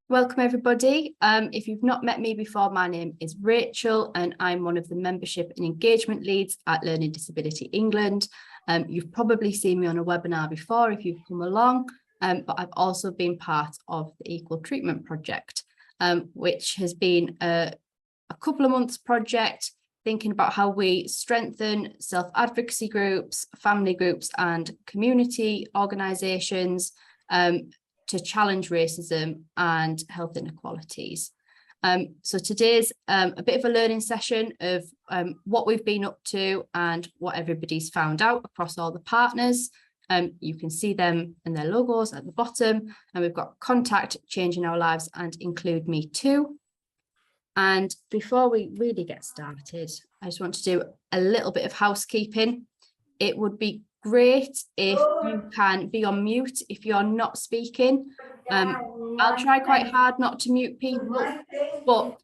Welcome everybody. If you've not met me before, my name is Rachel and I'm one of the membership and engagement leads at Learning Disability England. You've probably seen me on a webinar before if you've come along, but I've also been part of the Equal Treatment Project, which has been a couple of months project thinking about how we strengthen self-advocacy groups, family groups and community organisations to challenge racism and health inequalities. So today's a bit of a learning session of what we've been up to and what everybody's found out across all the partners. You can see them and their logos at the bottom, and we've got contact, changing our lives and include me too. And before we really get started, I just want to do a little bit of housekeeping. It would be great if you can be on mute if you're not speaking. I'll try quite hard not to mute people, but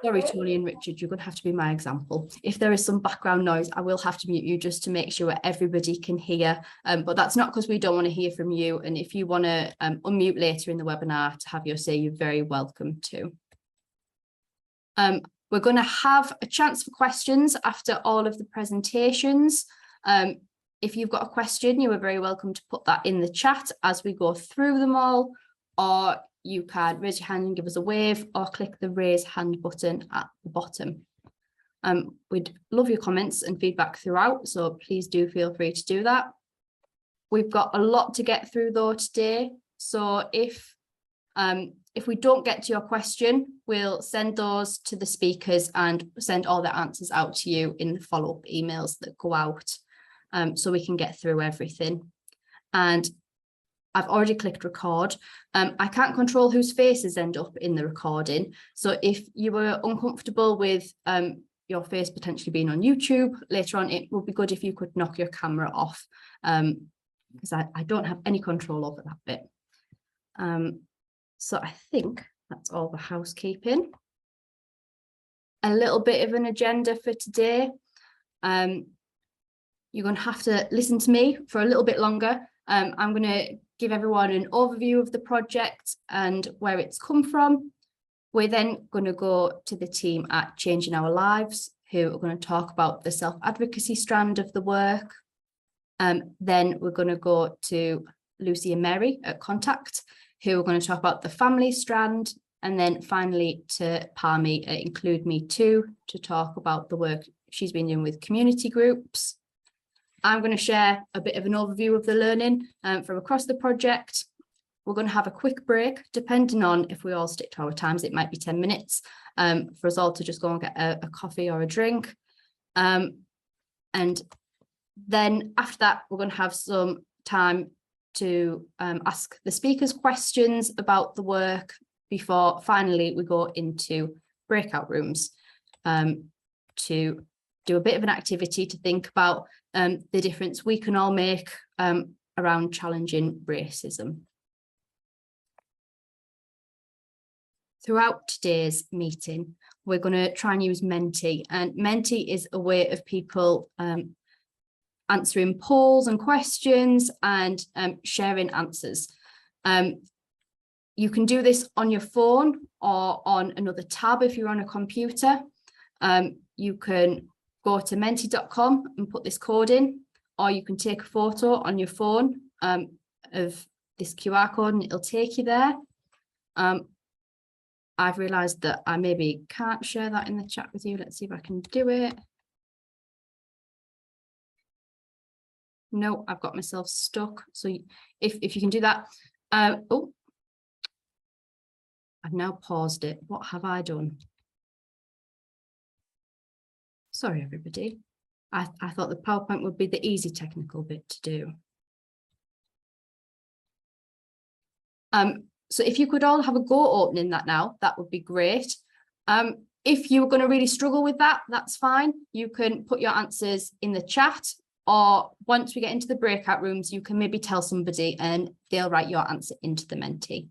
sorry, Tony and Richard, you're going to have to be my example. If there is some background noise, I will have to mute you just to make sure everybody can hear. But that's not because we don't want to hear from you. And if you want to unmute later in the webinar to have your say, you're very welcome to. We're going to have a chance for questions after all of the presentations. If you've got a question, you are very welcome to put that in the chat as we go through them all, or you can raise your hand and give us a wave or click the raise hand button at the bottom. We'd love your comments and feedback throughout, so please do feel free to do that. We've got a lot to get through though today, so if we don't get to your question, we'll send those to the speakers and send all the answers out to you in the follow-up emails that go out. So we can get through everything. And I've already clicked record. I can't control whose faces end up in the recording. So if you were uncomfortable with your face potentially being on YouTube later on, it would be good if you could knock your camera off, because I don't have any control over that bit. So I think that's all the housekeeping. A little bit of an agenda for today. You're going to have to listen to me for a little bit longer. I'm going to give everyone an overview of the project and where it's come from. We're then going to go to the team at Changing Our Lives, who are going to talk about the self-advocacy strand of the work. Then we're going to go to Lucy and Mary at Contact, who are going to talk about the family strand. And then finally to Palmy at Include Me Too, to talk about the work she's been doing with community groups. I'm going to share a bit of an overview of the learning from across the project. We're going to have a quick break, depending on if we all stick to our times, it might be 10 minutes for us all to just go and get a coffee or a drink. And then after that, we're going to have some time to ask the speakers questions about the work before finally we go into breakout rooms to do a bit of an activity to think about the difference we can all make around challenging racism. Throughout today's meeting, we're going to try and use Menti, and Menti is a way of people answering polls and questions and sharing answers. You can do this on your phone or on another tab if you're on a computer. You can go to menti.com and put this code in, or you can take a photo on your phone of this QR code and it'll take you there. I've realized that I maybe can't share that in the chat with you. Let's see if I can do it. No, I've got myself stuck. So if you can do that. Oh, I've now paused it. What have I done? Sorry, everybody. I thought the PowerPoint would be the easy technical bit to do. So if you could all have a go opening that now, that would be great. If you're going to really struggle with that, that's fine. You can put your answers in the chat, or once we get into the breakout rooms, you can maybe tell somebody and they'll write your answer into the Menti.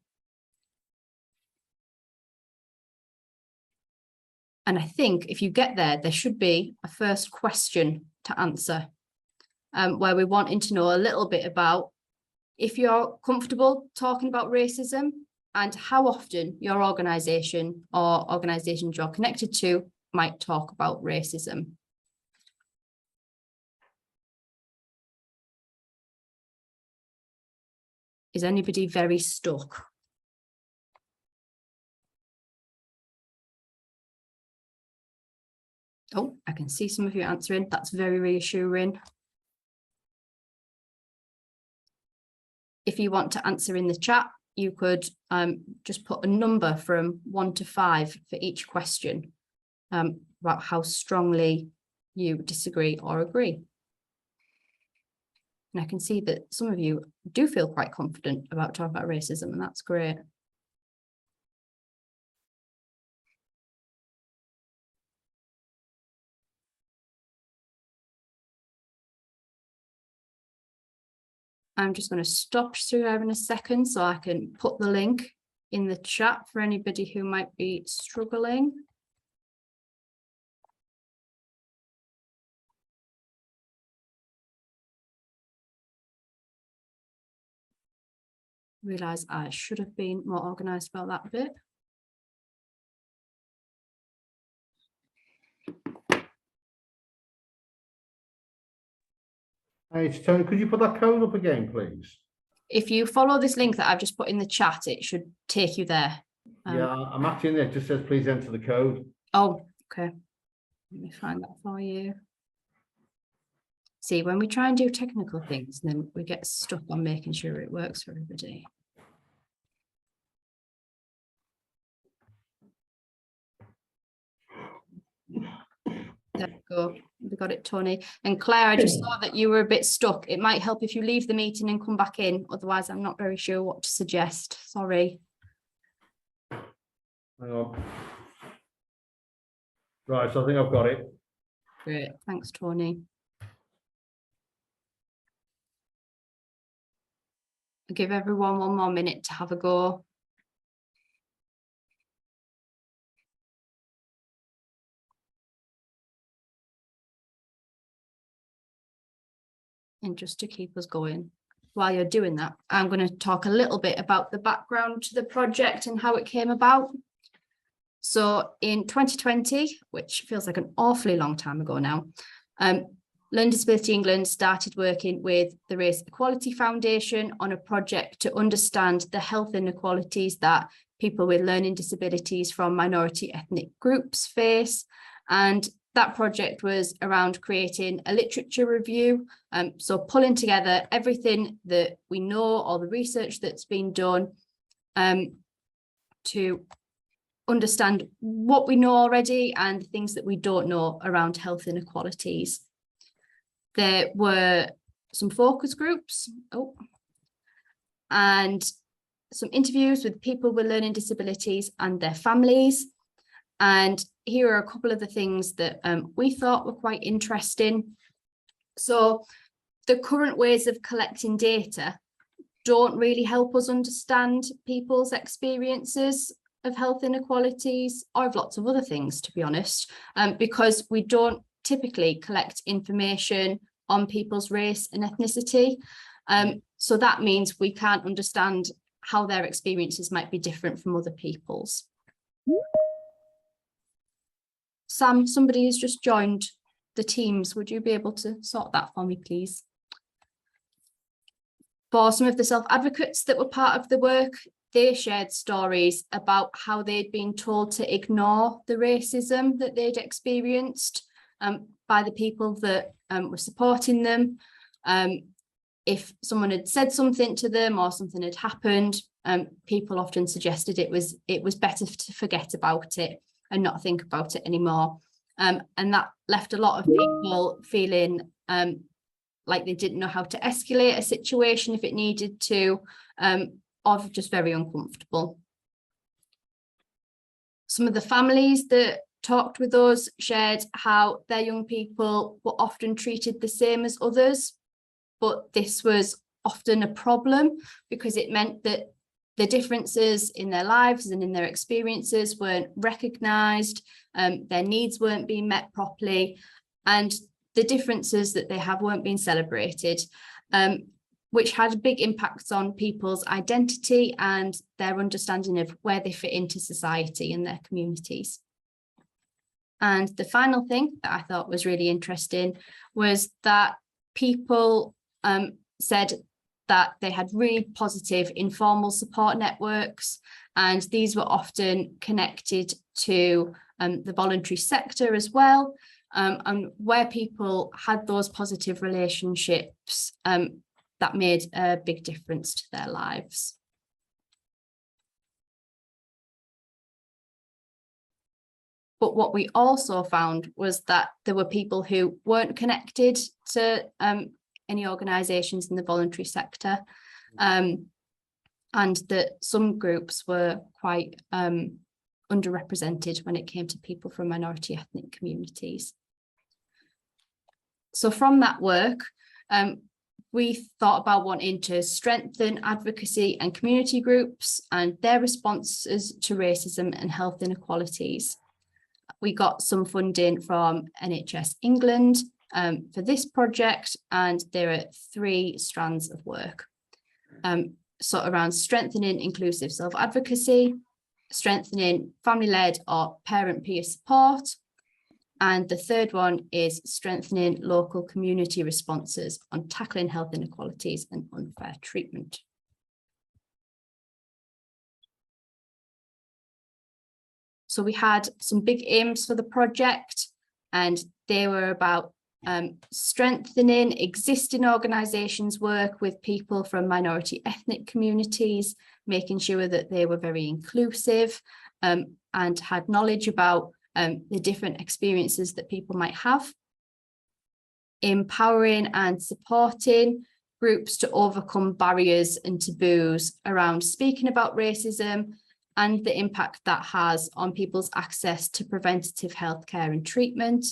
And I think if you get there, there should be a first question to answer, where we're wanting to know a little bit about if you're comfortable talking about racism and how often your organisation or organisations you're connected to might talk about racism. Is anybody very stuck? Oh, I can see some of you answering. That's very reassuring. If you want to answer in the chat, you could just put a number from 1 to 5 for each question about how strongly you disagree or agree. And I can see that some of you do feel quite confident about talking about racism, and that's great. I'm just going to stop sharing a second so I can put the link in the chat for anybody who might be struggling. Realise I should have been more organised about that bit. Hey, it's Tony. Could you put that code up again, please? If you follow this link that I've just put in the chat, it should take you there. Yeah, I'm actually in there. It just says, please enter the code. Oh, okay. Let me find that for you. See, when we try and do technical things, then we get stuck on making sure it works for everybody. There we go. We got it, Tony. And Claire, I just saw that you were a bit stuck. It might help if you leave the meeting and come back in. Otherwise, I'm not very sure what to suggest. Sorry. Hang on. Right, so I think I've got it. Great. Thanks, Tony. I'll give everyone 1 more minute to have a go. And just to keep us going, while you're doing that, I'm going to talk a little bit about the background to the project and how it came about. So in 2020, which feels like an awfully long time ago now, Learning Disability England started working with the Race Equality Foundation on a project to understand the health inequalities that people with learning disabilities from minority ethnic groups face. And that project was around creating a literature review. So pulling together everything that we know, all the research that's been done to understand what we know already and things that we don't know around health inequalities. There were some focus groups and some interviews with people with learning disabilities and their families. And here are a couple of the things that we thought were quite interesting. So the current ways of collecting data don't really help us understand people's experiences of health inequalities or of lots of other things, to be honest, because we don't typically collect information on people's race and ethnicity. So that means we can't understand how their experiences might be different from other people's. Sam, somebody has just joined the Teams. Would you be able to sort that for me, please? For some of the self-advocates that were part of the work, they shared stories about how they'd been told to ignore the racism that they'd experienced by the people that were supporting them. If someone had said something to them or something had happened, people often suggested it was better to forget about it and not think about it anymore. And that left a lot of people feeling like they didn't know how to escalate a situation if it needed to, or just very uncomfortable. Some of the families that talked with us shared how their young people were often treated the same as others, but this was often a problem because it meant that the differences in their lives and in their experiences weren't recognised, their needs weren't being met properly, and the differences that they have weren't being celebrated. which had big impacts on people's identity and their understanding of where they fit into society and their communities. And the final thing that I thought was really interesting was that people said that they had really positive informal support networks, and these were often connected to the voluntary sector as well, and where people had those positive relationships, that made a big difference to their lives. But what we also found was that there were people who weren't connected to any organisations in the voluntary sector, and that some groups were quite underrepresented when it came to people from minority ethnic communities. So from that work, we thought about wanting to strengthen advocacy and community groups and their responses to racism and health inequalities. We got some funding from NHS England for this project, and there are 3 strands of work. So around strengthening inclusive self-advocacy, strengthening family-led or parent-peer support, and the third one is strengthening local community responses on tackling health inequalities and unfair treatment. So we had some big aims for the project, and they were about strengthening existing organisations' work with people from minority ethnic communities, making sure that they were very inclusive and had knowledge about the different experiences that people might have. Empowering and supporting groups to overcome barriers and taboos around speaking about racism and the impact that has on people's access to preventative healthcare and treatment.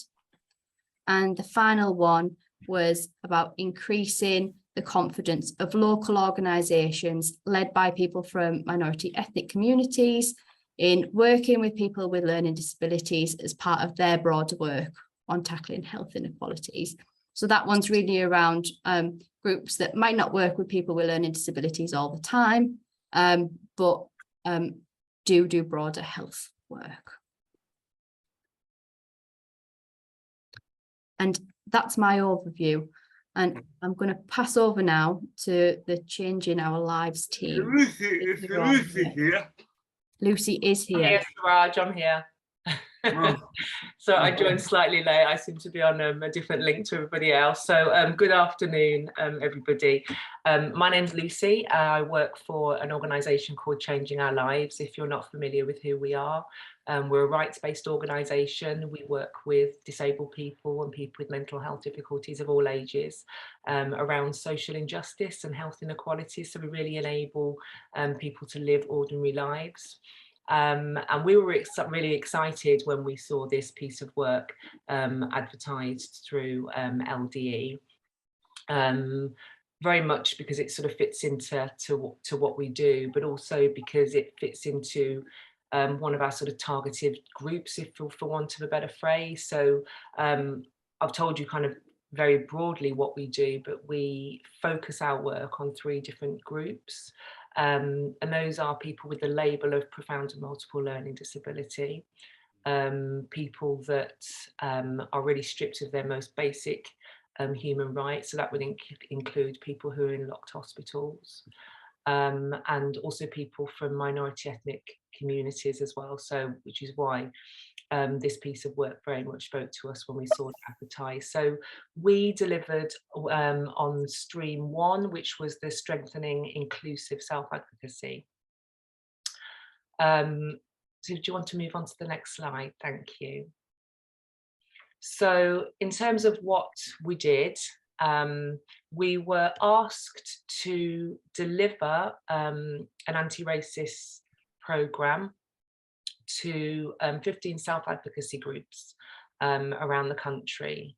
And the final one was about increasing the confidence of local organisations led by people from minority ethnic communities in working with people with learning disabilities as part of their broader work on tackling health inequalities. So that one's really around groups that might not work with people with learning disabilities all the time, but do broader health work. And that's my overview. And I'm going to pass over now to the Changing Our Lives team. Lucy here. Lucy is here. Yes, Raj, I'm here. So I joined slightly late. I seem to be on a different link to everybody else. So good afternoon, everybody. My name's Lucy. I work for an organisation called Changing Our Lives. If you're not familiar with who we are, we're a rights-based organisation. We work with disabled people and people with mental health difficulties of all ages around social injustice and health inequalities. So we really enable people to live ordinary lives. And we were really excited when we saw this piece of work advertised through LDE, very much because it sort of fits into what we do, but also because it fits into one of our sort of targeted groups, if for want of a better phrase. So I've told you kind of very broadly what we do, but we focus our work on 3 different groups. And those are people with the label of profound and multiple learning disability, people that are really stripped of their most basic human rights. So that would include people who are in locked hospitals, and also people from minority ethnic communities as well. So which is why this piece of work very much spoke to us when we saw it advertised. So we delivered on stream 1, which was the strengthening inclusive self-advocacy. So do you want to move on to the next slide? Thank you. So in terms of what we did, we were asked to deliver an anti-racist programme to 15 self-advocacy groups around the country.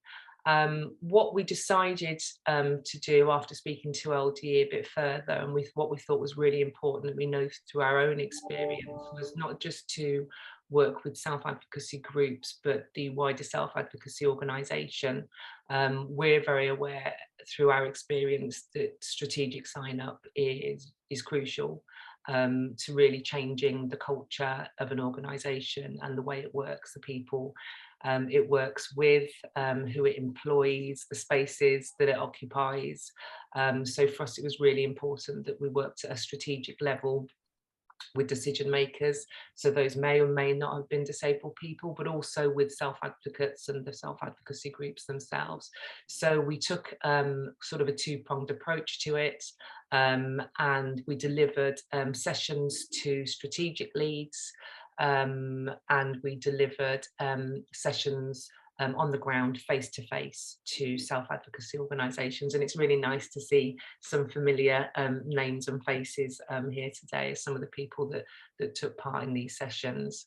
What we decided to do after speaking to LDE a bit further, and what we thought was really important that we know through our own experience, was not just to work with self-advocacy groups, but the wider self-advocacy organisation, We're very aware through our experience that strategic sign-up is crucial to really changing the culture of an organisation and the way it works, the people it works with, who it employs, the spaces that it occupies. So for us, it was really important that we worked at a strategic level with decision makers, so those may or may not have been disabled people, but also with self-advocates and the self-advocacy groups themselves. So we took sort of a two-pronged approach to it, and we delivered sessions to strategic leads, and we delivered sessions on the ground, face to face, to self-advocacy organisations. And it's really nice to see some familiar names and faces here today as some of the people that took part in these sessions.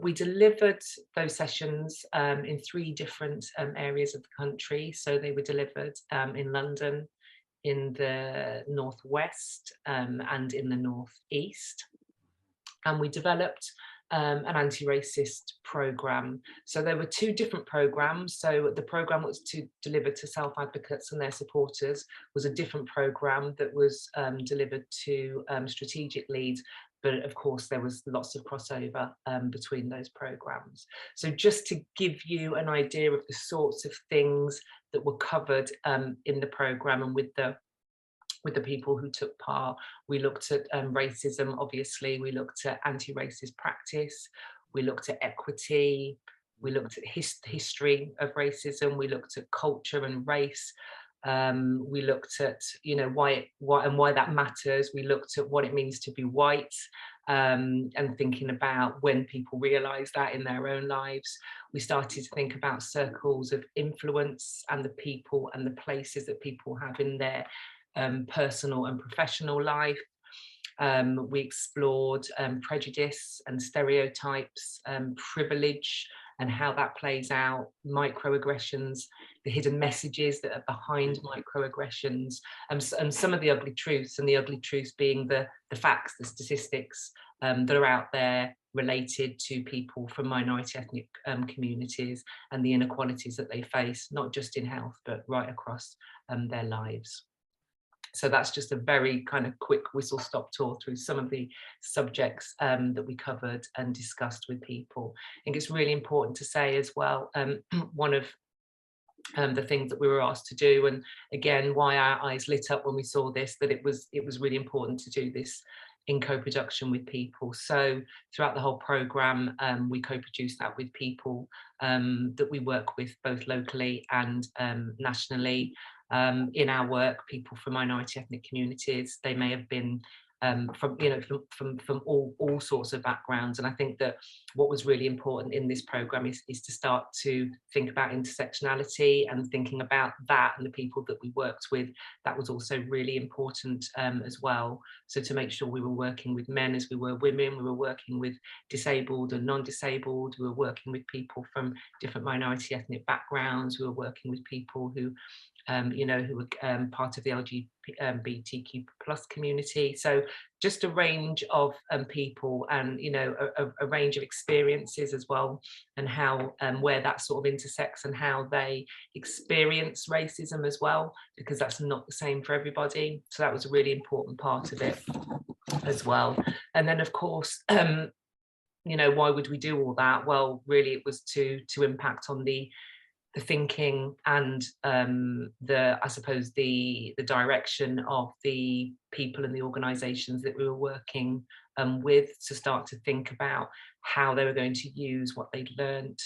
We delivered those sessions in 3 different areas of the country. So they were delivered in London, in the northwest, and in the northeast. And we developed an anti-racist programme. So there were 2 different programmes. So the programme that was delivered to self-advocates and their supporters was a different programme that was delivered to strategic leads. But of course, there was lots of crossover between those programmes. So just to give you an idea of the sorts of things that were covered in the programme and with the people who took part, we looked at racism, obviously, we looked at anti-racist practice, we looked at equity, we looked at history of racism, we looked at culture and race, we looked at, you know, why that matters, we looked at what it means to be white, and thinking about when people realise that in their own lives. We started to think about circles of influence and the people and the places that people have in their personal and professional life. We explored prejudice and stereotypes, privilege and how that plays out, microaggressions, the hidden messages that are behind microaggressions, and some of the ugly truths, and the ugly truths being the facts, the statistics that are out there related to people from minority ethnic communities and the inequalities that they face, not just in health, but right across their lives. So that's just a very kind of quick whistle-stop tour through some of the subjects that we covered and discussed with people. I think it's really important to say as well, one of the things that we were asked to do, and again, why our eyes lit up when we saw this, that it was really important to do this in co-production with people. So throughout the whole programme, we co-produced that with people that we work with both locally and nationally. In our work, people from minority ethnic communities, they may have been from, you know, from all sorts of backgrounds. And I think that what was really important in this programme is to start to think about intersectionality, and thinking about that and the people that we worked with. That was also really important as well. So to make sure we were working with men as we were women, we were working with disabled and non-disabled, we were working with people from different minority ethnic backgrounds, we were working with people who you know, who were part of the LGBTQ plus community. So just a range of people, and, you know, a range of experiences as well, and how where that sort of intersects and how they experience racism as well, because that's not the same for everybody. So that was a really important part of it as well. And then of course, you know, why would we do all that? Well, really it was to impact on the thinking and I suppose the direction of the people and the organisations that we were working with, to start to think about how they were going to use what they'd learnt,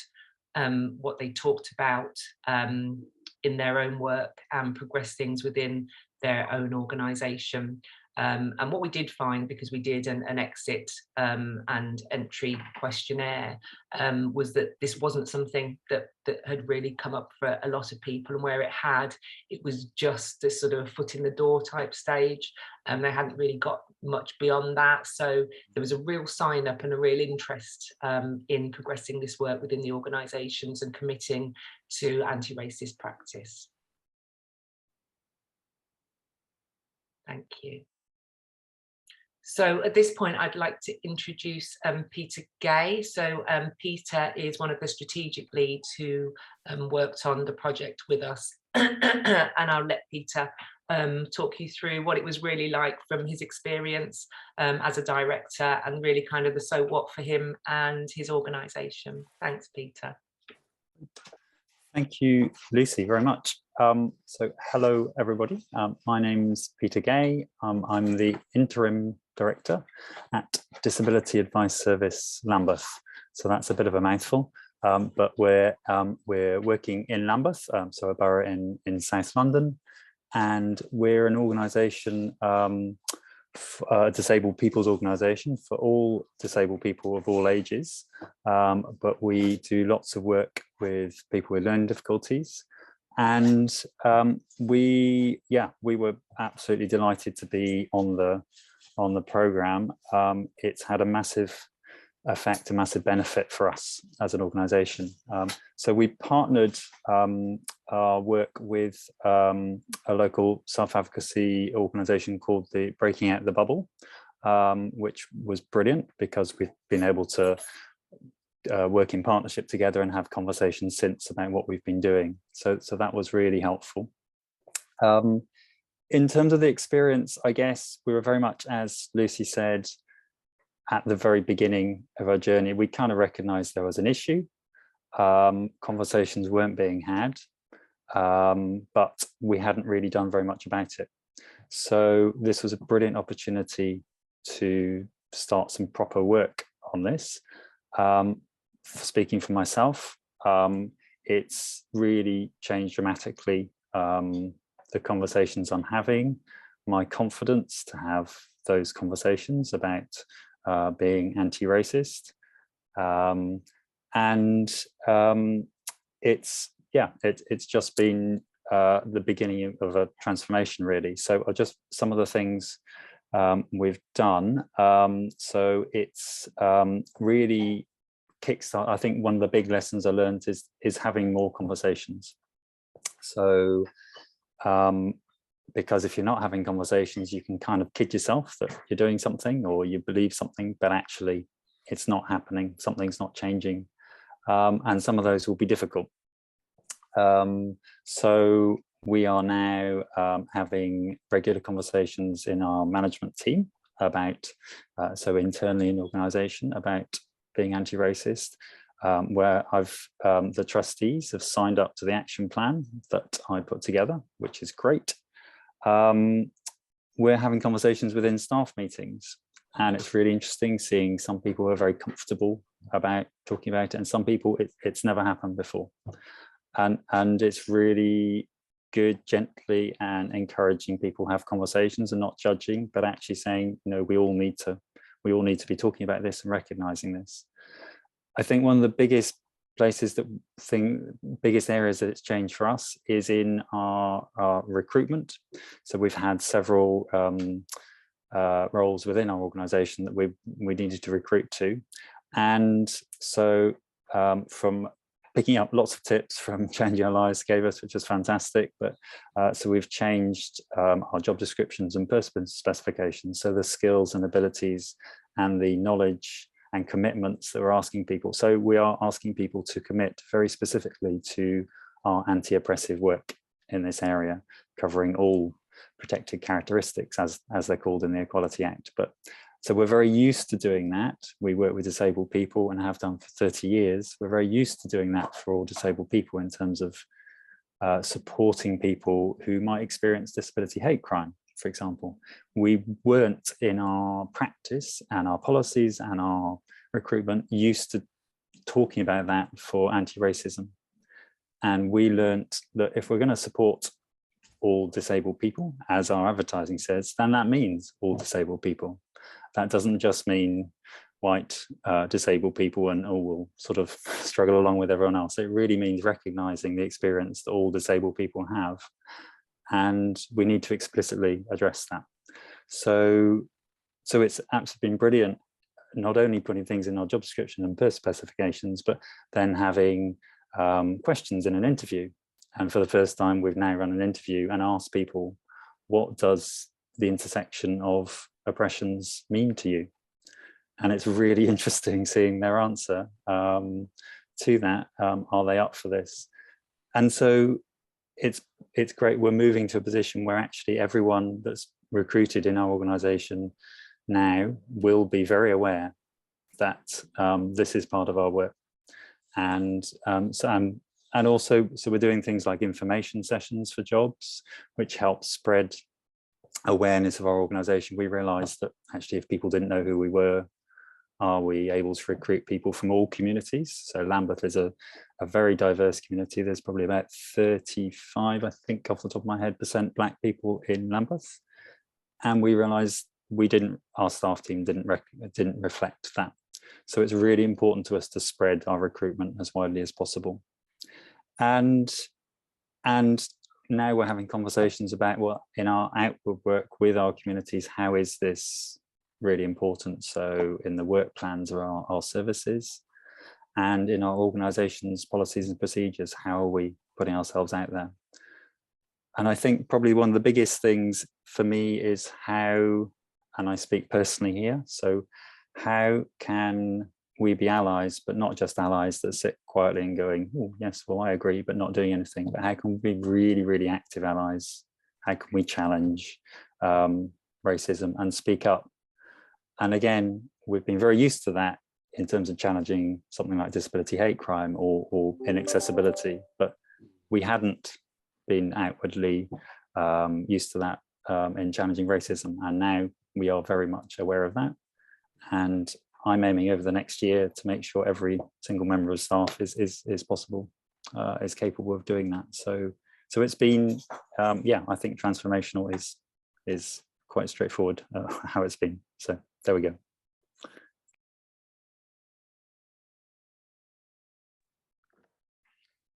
what they talked about in their own work, and progress things within their own organisation. And what we did find, because we did an exit and entry questionnaire, was that this wasn't something that had really come up for a lot of people, and where it had, it was just a sort of foot in the door type stage, and they hadn't really got much beyond that. So there was a real sign up and a real interest in progressing this work within the organisations and committing to anti-racist practice. Thank you. So at this point, I'd like to introduce Peter Gay. So Peter is one of the strategic leads who worked on the project with us. And I'll let Peter talk you through what it was really like from his experience as a director, and really kind of the so what for him and his organisation. Thanks, Peter. Thank you, Lucy, very much. So hello, everybody. My name's Peter Gay. I'm the interim director at Disability Advice Service Lambeth. So that's a bit of a mouthful, but we're working in Lambeth, so a borough in South London, and we're an organisation, a disabled people's organisation for all disabled people of all ages, but we do lots of work with people with learning difficulties. And we were absolutely delighted to be on the programme. It's had a massive effect, a massive benefit for us as an organisation. So we partnered our work with a local self-advocacy organisation called the Breaking Out the Bubble, which was brilliant because we've been able to work in partnership together and have conversations since about what we've been doing. So that was really helpful. In terms of the experience, I guess we were very much, as Lucy said, at the very beginning of our journey. We kind of recognized there was an issue. Conversations weren't being had, but we hadn't really done very much about it. So this was a brilliant opportunity to start some proper work on this. Speaking for myself, it's really changed dramatically the conversations I'm having, my confidence to have those conversations about being anti-racist, and it's just been the beginning of a transformation, really. So just some of the things we've done. So it's really kickstart. I think one of the big lessons I learned is having more conversations. So because if you're not having conversations, you can kind of kid yourself that you're doing something or you believe something, but actually it's not happening, something's not changing, and some of those will be difficult. So we are now having regular conversations in our management team about, so internally in the organisation, about being anti-racist, where the trustees have signed up to the action plan that I put together, which is great. We're having conversations within staff meetings, and it's really interesting seeing some people who are very comfortable about talking about it, and some people it's never happened before. And it's really good, gently and encouraging people have conversations and not judging, but actually saying, you know, we all need to be talking about this and recognizing this. I think one of the biggest biggest areas that it's changed for us is in our recruitment. So we've had several roles within our organization that we needed to recruit to. And so from picking up lots of tips from Changing Our Lives gave us, which was fantastic. But so we've changed our job descriptions and person specifications. So the skills and abilities and the knowledge and commitments that we're asking people. So we are asking people to commit very specifically to our anti-oppressive work in this area, covering all protected characteristics as they're called in the Equality Act. But so we're very used to doing that. We work with disabled people and have done for 30 years. We're very used to doing that for all disabled people in terms of supporting people who might experience disability hate crime, for example. We weren't in our practice and our policies and our recruitment used to talking about that for anti-racism. And we learned that if we're going to support all disabled people, as our advertising says, then that means all disabled people. That doesn't just mean white disabled people and all will sort of struggle along with everyone else. It really means recognizing the experience that all disabled people have. And we need to explicitly address that. So it's absolutely been brilliant, not only putting things in our job description and person specifications, but then having questions in an interview. And for the first time, we've now run an interview and asked people, what does the intersection of oppressions mean to you? And it's really interesting seeing their answer to that. Are they up for this? And so it's great. We're moving to a position where actually everyone that's recruited in our organization now will be very aware that this is part of our work. And also, so we're doing things like information sessions for jobs, which helps spread awareness of our organization. We realized that actually if people didn't know who we were, are we able to recruit people from all communities? So Lambeth is a very diverse community. There's probably about 35, I think off the top of my head, % Black people in Lambeth. And we realized our staff team didn't reflect that. So it's really important to us to spread our recruitment as widely as possible. And now we're having conversations about, well, in our outward work with our communities, how is this really important? So in the work plans of our services and in our organization's policies and procedures, how are we putting ourselves out there? And I think probably one of the biggest things for me is how, and I speak personally here, so how can we be allies, but not just allies that sit quietly and going, oh yes, well I agree, but not doing anything, but how can we be really, really active allies? How can we challenge racism and speak up? And again, we've been very used to that in terms of challenging something like disability hate crime or inaccessibility, but we hadn't been outwardly used to that in challenging racism. And now we are very much aware of that. And I'm aiming over the next year to make sure every single member of staff is possible, is capable of doing that. So it's been, yeah, I think transformational is quite straightforward how it's been. So there we go.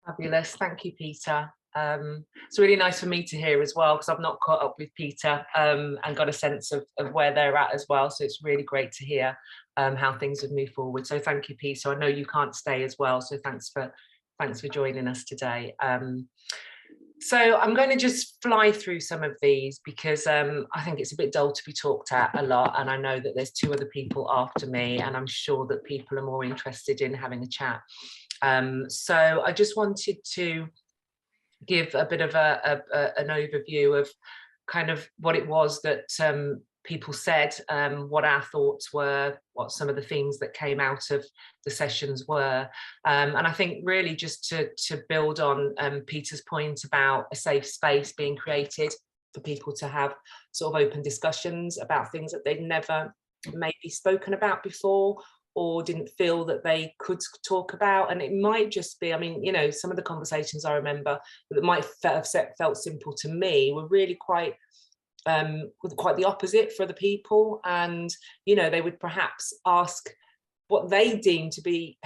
Fabulous, thank you, Peter. It's really nice for me to hear as well, because I've not caught up with Peter and got a sense of where they're at as well. So it's really great to hear how things have moved forward. So thank you, Peter. I know you can't stay as well, so thanks for joining us today. So I'm going to just fly through some of these because I think it's a bit dull to be talked at a lot, and I know that there's 2 other people after me, and I'm sure that people are more interested in having a chat. So I just wanted to give a bit of an overview of kind of what it was that people said, what our thoughts were, what some of the themes that came out of the sessions were. And I think really just to build on Peter's point about a safe space being created for people to have sort of open discussions about things that they'd never maybe spoken about before, or didn't feel that they could talk about. And it might just be, I mean, you know, some of the conversations I remember that might have felt simple to me were really quite the opposite for the people. And, you know, they would perhaps ask what they deemed to be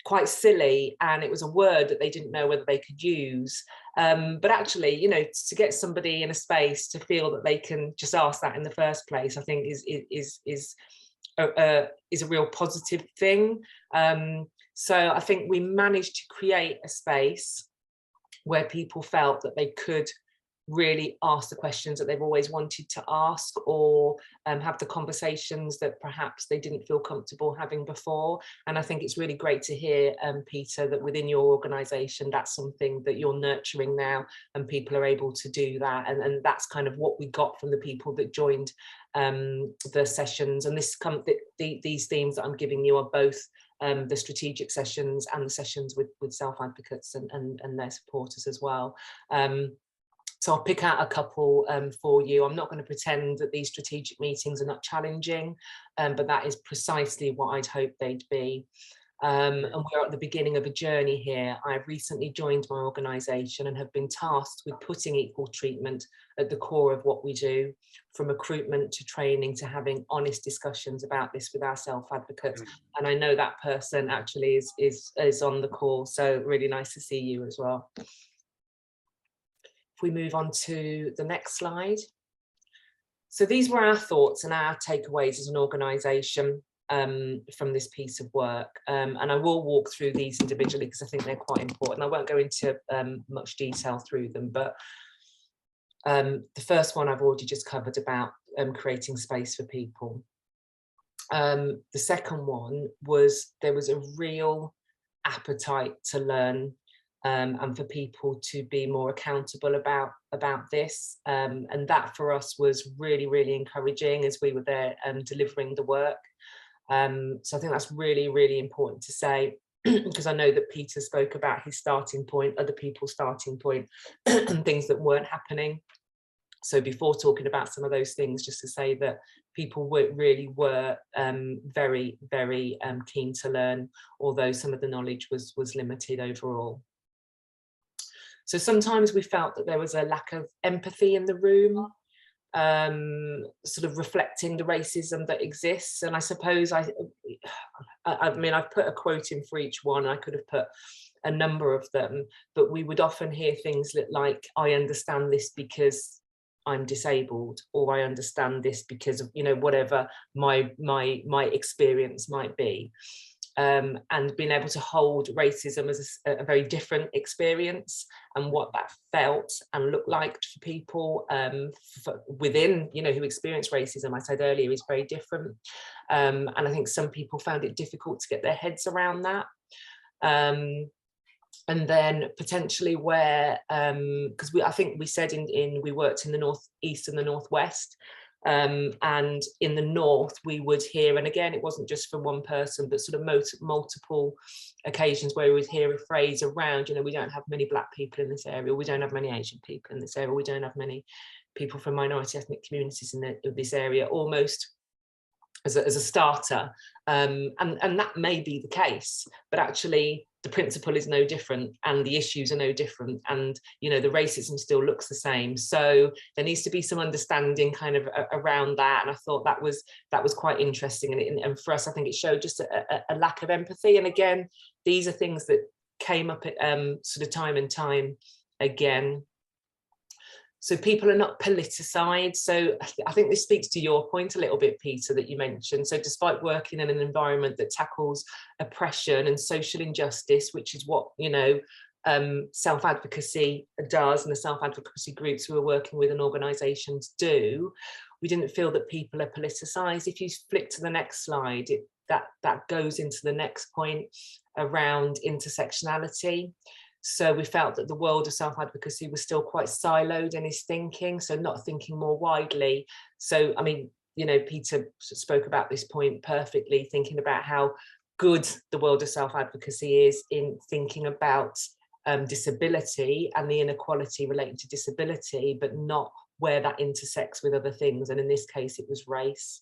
quite silly, and it was a word that they didn't know whether they could use. But actually, you know, to get somebody in a space to feel that they can just ask that in the first place, I think is a real positive thing. So I think we managed to create a space where people felt that they could really ask the questions that they've always wanted to ask, or have the conversations that perhaps they didn't feel comfortable having before. And I think it's really great to hear, Peter, that within your organisation, that's something that you're nurturing now, and people are able to do that. And that's kind of what we got from the people that joined the sessions. And these themes that I'm giving you are both the strategic sessions and the sessions with self-advocates and their supporters as well. So I'll pick out a couple for you. I'm not going to pretend that these strategic meetings are not challenging, but that is precisely what I'd hoped they'd be. And we're at the beginning of a journey here. I've recently joined my organisation and have been tasked with putting equal treatment at the core of what we do, from recruitment to training to having honest discussions about this with our self-advocates. And I know that person actually is on the call, so really nice to see you as well. If we move on to the next slide. So these were our thoughts and our takeaways as an organisation from this piece of work. And I will walk through these individually because I think they're quite important. I won't go into much detail through them, but the first one I've already just covered about creating space for people. The second one was there was a real appetite to learn and for people to be more accountable about this. And that for us was really, really encouraging as we were there delivering the work. So I think that's really, really important to say, because I know that Peter spoke about his starting point, other people's starting point, and things that weren't happening. So before talking about some of those things, just to say that people really were very, very keen to learn, although some of the knowledge was limited overall. So sometimes we felt that there was a lack of empathy in the room, sort of reflecting the racism that exists. And I suppose I mean, I've put a quote in for each one. I could have put a number of them, but we would often hear things like, I understand this because I'm disabled, or I understand this because of, you know, whatever my experience might be. And being able to hold racism as a very different experience, and what that felt and looked like for people within, you know, who experience racism, I said earlier, is very different. And I think some people found it difficult to get their heads around that. And then potentially where, because I think we said we worked in the Northeast and the Northwest, and in the North we would hear, and again, it wasn't just from one person, but sort of multiple occasions where we would hear a phrase around, you know, we don't have many Black people in this area, we don't have many Asian people in this area, we don't have many people from minority ethnic communities in this area, almost as a starter. And that may be the case, but actually the principle is no different, and the issues are no different, and, you know, the racism still looks the same. So there needs to be some understanding kind of around that, and I thought that was quite interesting. And for us, I think it showed just a lack of empathy. And again, these are things that came up at sort of time and time again. So people are not politicized. So I think this speaks to your point a little bit, Peter, that you mentioned. So despite working in an environment that tackles oppression and social injustice, which is what, you know, self-advocacy does, and the self-advocacy groups we were working with and organisations do, we didn't feel that people are politicised. If you flick to the next slide, that goes into the next point around intersectionality. So we felt that the world of self-advocacy was still quite siloed in its thinking, so not thinking more widely. So, I mean, you know, Peter spoke about this point perfectly, thinking about how good the world of self-advocacy is in thinking about disability and the inequality relating to disability, but not where that intersects with other things. And in this case, it was race.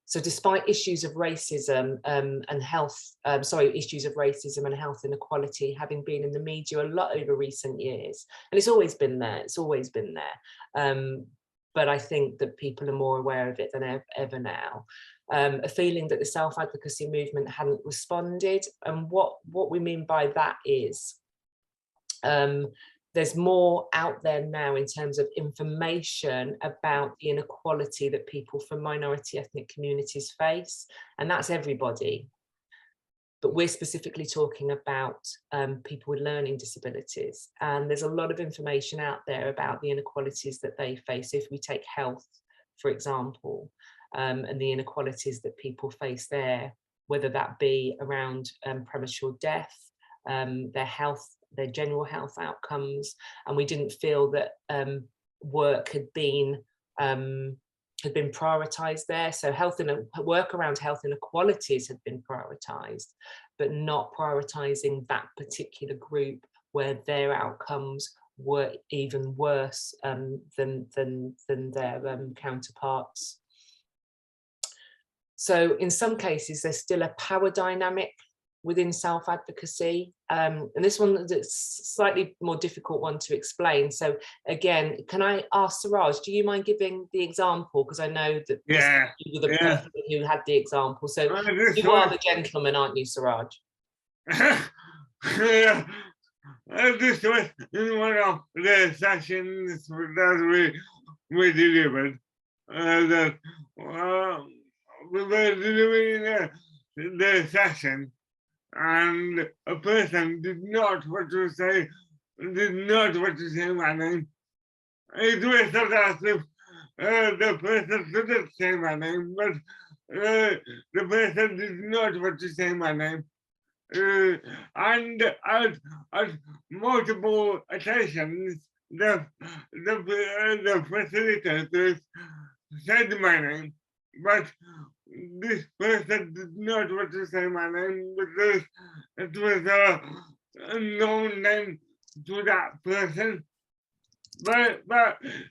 So despite issues of racism and health, issues of racism and health inequality having been in the media a lot over recent years, and it's always been there, but I think that people are more aware of it than ever now. A feeling that the self-advocacy movement hadn't responded, and what we mean by that is there's more out there now in terms of information about the inequality that people from minority ethnic communities face, and that's everybody. But we're specifically talking about people with learning disabilities, and there's a lot of information out there about the inequalities that they face. If we take health, for example, and the inequalities that people face there, whether that be around premature death, their health, their general health outcomes, and we didn't feel that work had been prioritised there. So work around health inequalities had been prioritised, but not prioritising that particular group where their outcomes were even worse than their counterparts. So in some cases, there's still a power dynamic within self-advocacy, and this one is a slightly more difficult one to explain. So again, can I ask Suraj, do you mind giving the example, because I know that you were the person who had the example, so you are the gentleman, aren't you, Suraj? Yeah, this was in one of the sessions that we delivered, that we were delivering the session, and a person did not want to say my name. It was sort of as if the person shouldn't say my name, but the person did not want to say my name. And at multiple occasions, the facilitators said my name, but this person did not want to say my name because it was a known name to that person. But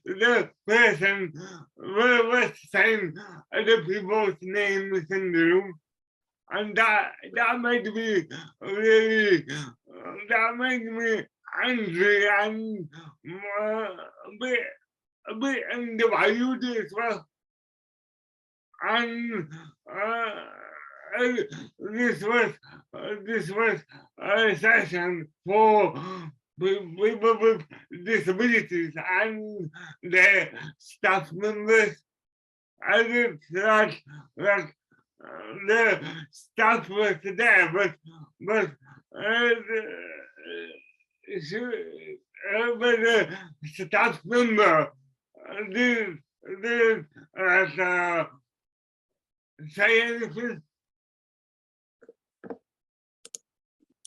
the person was saying other people's names in the room, and that made me really angry and a bit undervalued as well. And this was a session for people with disabilities and their staff members. I think that the staff was there, but the staff member didn't say anything.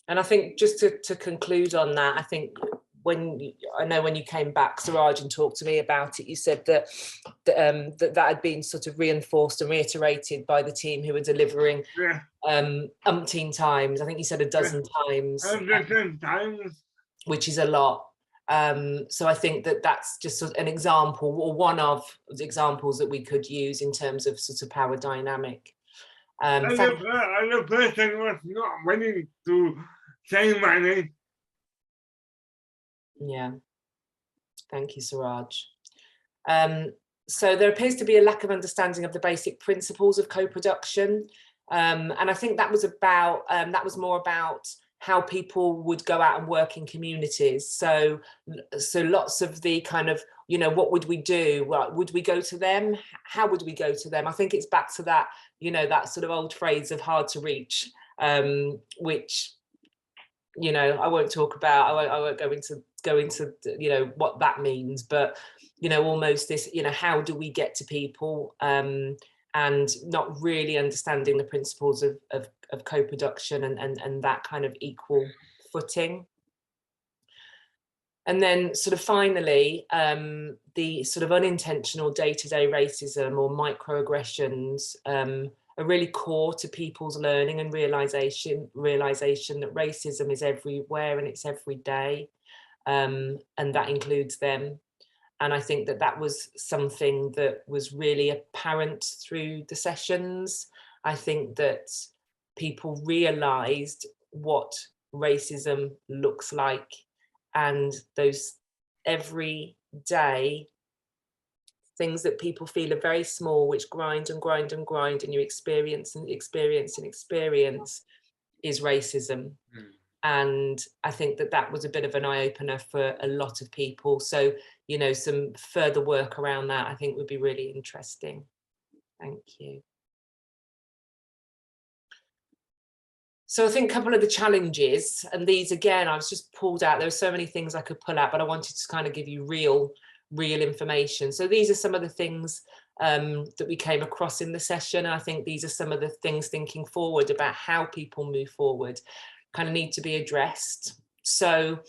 And I think just to conclude on that, I think when you came back, Suraj, and talked to me about it, you said that that had been sort of reinforced and reiterated by the team who were delivering umpteen times. I think you said a dozen times. A dozen times. Which is a lot. So I think that that's just an example, or one of the examples that we could use in terms of sort of power dynamic. And the person was not willing to say my name. Yeah, thank you, Suraj. So there appears to be a lack of understanding of the basic principles of co-production. And I think that was about, that was more about how people would go out and work in communities. So lots of the kind of, you know, what would we do? Well, would we go to them? How would we go to them? I think it's back to that, you know, that sort of old phrase of hard to reach, which, you know, I won't talk about, I won't go into, you know, what that means, but, you know, almost this, you know, how do we get to people, and not really understanding the principles of co-production and that kind of equal footing. And then sort of finally, the sort of unintentional day-to-day racism or microaggressions are really core to people's learning and realization that racism is everywhere and it's every day, and that includes them. And I think that that was something that was really apparent through the sessions. I think that people realized what racism looks like, and those everyday things that people feel are very small, which grind and grind and grind, and you experience and experience and experience, is racism. And I think that that was a bit of an eye-opener for a lot of people. So, you know, some further work around that I think would be really interesting. Thank you. So I think a couple of the challenges, and these again, I was just pulled out, there were so many things I could pull out, but I wanted to kind of give you real information. So these are some of the things that we came across in the session. And I think these are some of the things thinking forward about how people move forward kind of need to be addressed. So,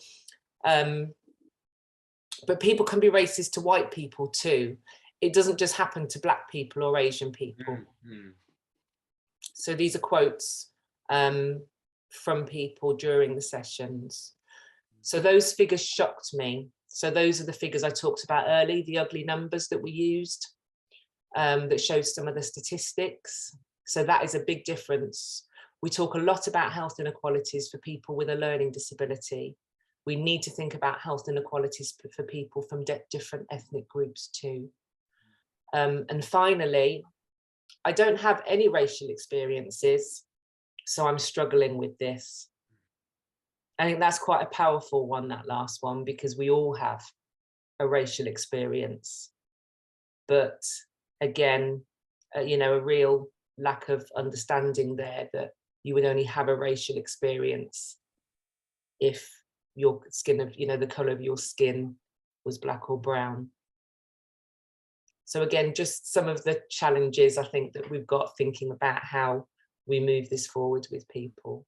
but people can be racist to white people too. It doesn't just happen to Black people or Asian people. So these are quotes from people during the sessions. So those figures shocked me. So those are the figures I talked about early, the ugly numbers that we used, that shows some of the statistics. So that is a big difference. We talk a lot about health inequalities for people with a learning disability. We need to think about health inequalities for people from different ethnic groups too. And finally, I don't have any racial experiences, so I'm struggling with this. I think that's quite a powerful one, that last one, because we all have a racial experience. But again, you know, a real lack of understanding there, that you would only have a racial experience if your skin of, you know, the color of your skin was Black or brown. So again, just some of the challenges I think that we've got thinking about how we move this forward with people.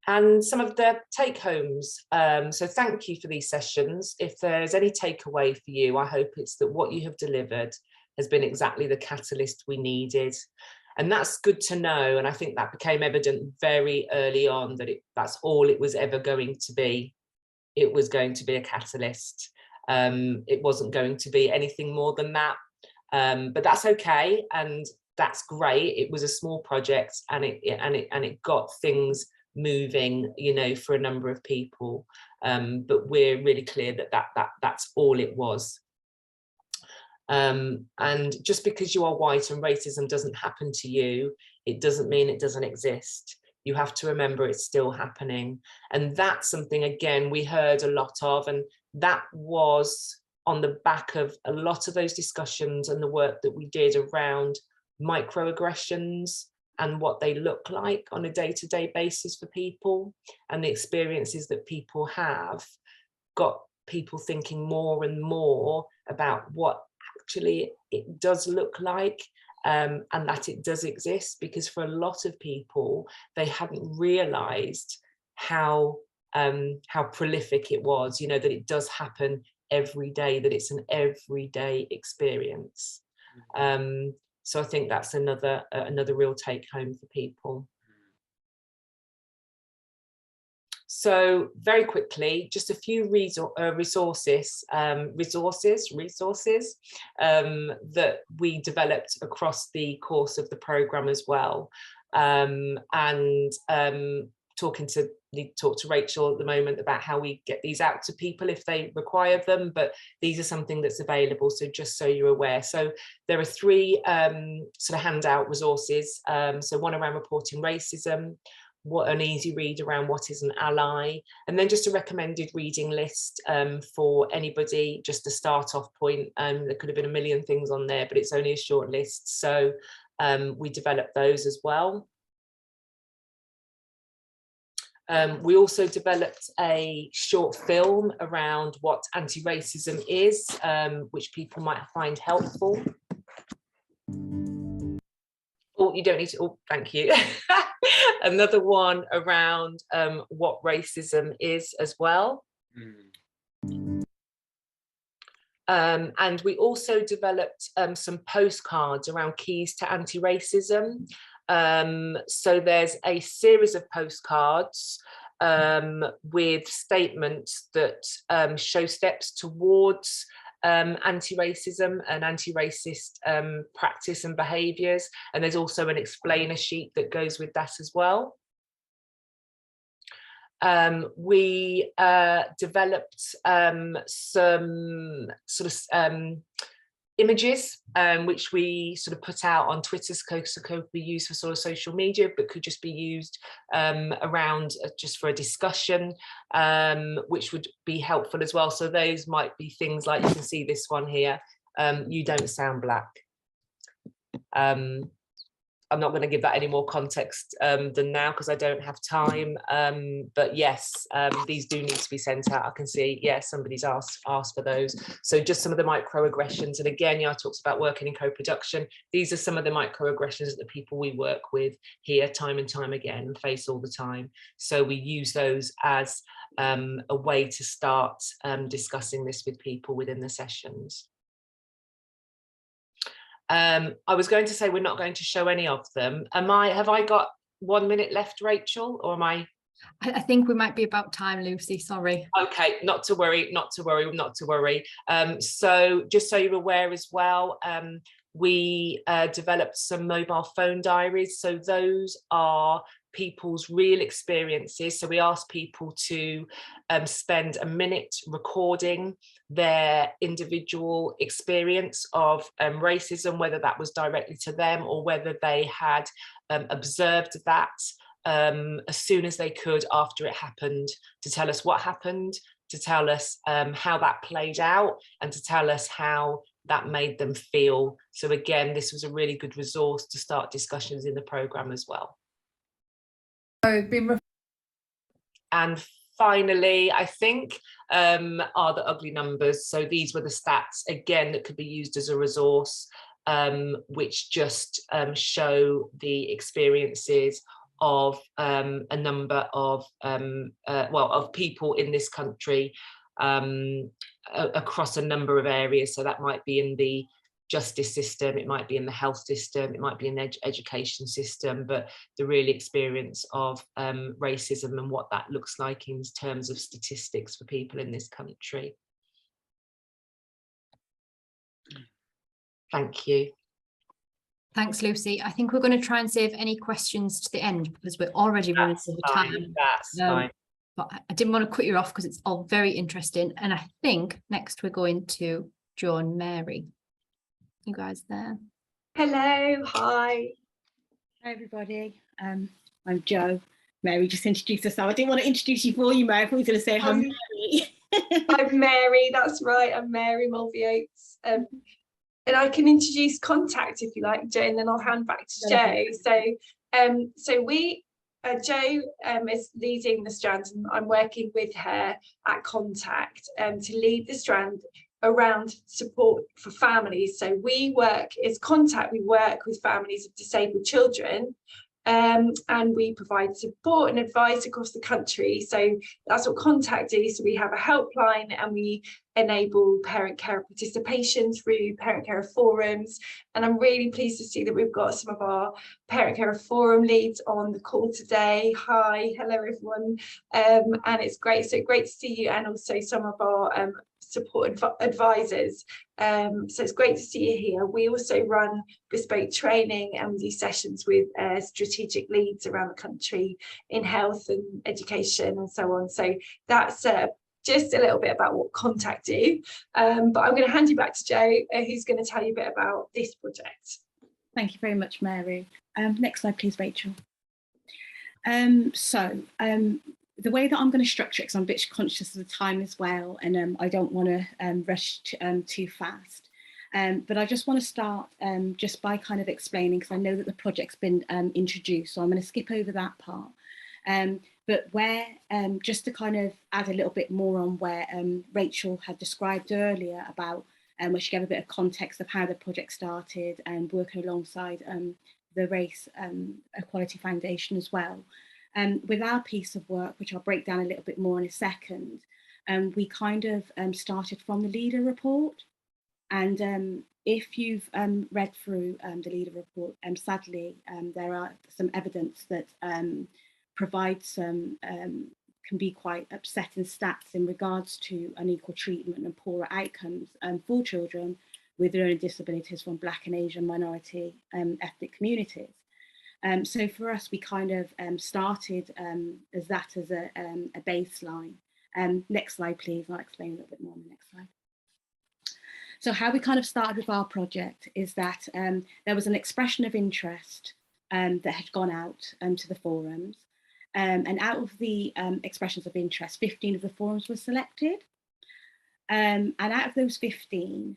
And some of the take homes. So thank you for these sessions. If there's any takeaway for you, I hope it's that what you have delivered has been exactly the catalyst we needed. And that's good to know. And I think that became evident very early on, that that's all it was ever going to be. It was going to be a catalyst. It wasn't going to be anything more than that. But that's okay. And that's great. It was a small project, and it got things moving, you know, for a number of people, but we're really clear that that's all it was. And just because you are white and racism doesn't happen to you, it doesn't mean it doesn't exist. You have to remember it's still happening. And that's something, again, we heard a lot of, and that was on the back of a lot of those discussions and the work that we did around microaggressions and what they look like on a day-to-day basis for people, and the experiences that people have got people thinking more and more about what actually it does look like, and that it does exist, because for a lot of people, they hadn't realized how prolific it was, you know, that it does happen every day, that it's an everyday experience. So I think that's another real take home for people. So very quickly, just a few resources that we developed across the course of the programme as well. Talk to Rachel at the moment about how we get these out to people if they require them, but these are something that's available, so just so you're aware. So there are three sort of handout resources. So one around reporting racism, what an easy read around what is an ally, and then just a recommended reading list for anybody, just a start off point. There could have been a million things on there, but it's only a short list, so we developed those as well. We also developed a short film around what anti-racism is, which people might find helpful. Oh, you don't need to, oh, thank you. Another one around what racism is as well. And we also developed some postcards around keys to anti-racism. So there's a series of postcards with statements that show steps towards anti-racism and anti-racist practice and behaviours, and there's also an explainer sheet that goes with that as well. We developed some sort of images which we sort of put out on Twitter, so could be used for sort of social media, but could just be used around just for a discussion, which would be helpful as well. So those might be things like, you can see this one here, you don't sound black. I'm not going to give that any more context than now, because I don't have time. But yes, these do need to be sent out. I can see, yes, somebody's asked for those. So just some of the microaggressions. And again, yeah, I talked about working in co-production. These are some of the microaggressions that the people we work with here time and time again and face all the time. So we use those as a way to start discussing this with people within the sessions. I was going to say we're not going to show any of them. Have I got 1 minute left, Rachel, or am I? I think we might be about time, Lucy, sorry. Okay, not to worry. So just so you're aware as well, we developed some mobile phone diaries. So those are people's real experiences. So we asked people to spend a minute recording their individual experience of racism, whether that was directly to them or whether they had observed that as soon as they could after it happened, to tell us what happened, to tell us how that played out, and to tell us how that made them feel. So again, this was a really good resource to start discussions in the programme as well. Oh, it's been and finally, I think, are the ugly numbers. So these were the stats, again, that could be used as a resource, which just show the experiences of a number of, of people in this country across a number of areas. So that might be in the justice system, it might be in the health system, it might be in the education system, but the real experience of racism and what that looks like in terms of statistics for people in this country. Thank you. Thanks, Lucy. I think we're going to try and save any questions to the end because we're already running over time. That's fine. But I didn't want to cut you off because it's all very interesting. And I think next we're going to Joe and Mary. You guys there? Hello, hi. Hi everybody, I'm Jo. Mary just introduced herself. I didn't want to introduce you for you, Mary. I thought you were going to say hi, Mary. I'm Mary, that's right, I'm Mary Mulvey-Oates. And I can introduce Contact if you like, Jo, and then I'll hand back to Jo. So Jo is leading the strand, and I'm working with her at Contact to lead the strand around support for families. So we work as Contact, we work with families of disabled children, and we provide support and advice across the country. So that's what Contact do. So we have a helpline and we enable parent care participation through parent care forums. And I'm really pleased to see that we've got some of our parent care forum leads on the call today. Hi, hello everyone. And it's great. So great to see you, and also some of our support advisors. So it's great to see you here. We also run bespoke training and we do sessions with strategic leads around the country in health and education and so on. So that's just a little bit about what Contact do. But I'm going to hand you back to Jo, who's going to tell you a bit about this project. Thank you very much, Mary. Next slide, please, Rachel. The way that I'm going to structure it, because I'm a bit conscious of the time as well, and I don't want to rush too fast. But I just want to start just by kind of explaining, because I know that the project's been introduced, so I'm going to skip over that part. But where, just to kind of add a little bit more on where Rachel had described earlier about where she gave a bit of context of how the project started and working alongside the Race Equality Foundation as well. With our piece of work, which I'll break down a little bit more in a second, we kind of started from the leader report. And if you've read through the leader report, sadly, there are some evidence that provides some, can be quite upsetting stats in regards to unequal treatment and poorer outcomes for children with learning disabilities from Black and Asian minority ethnic communities. So for us, we kind of started as a baseline. Next slide, please. I'll explain a little bit more on the next slide. So how we kind of started with our project is that there was an expression of interest that had gone out to the forums. And out of the expressions of interest, 15 of the forums were selected. And out of those 15,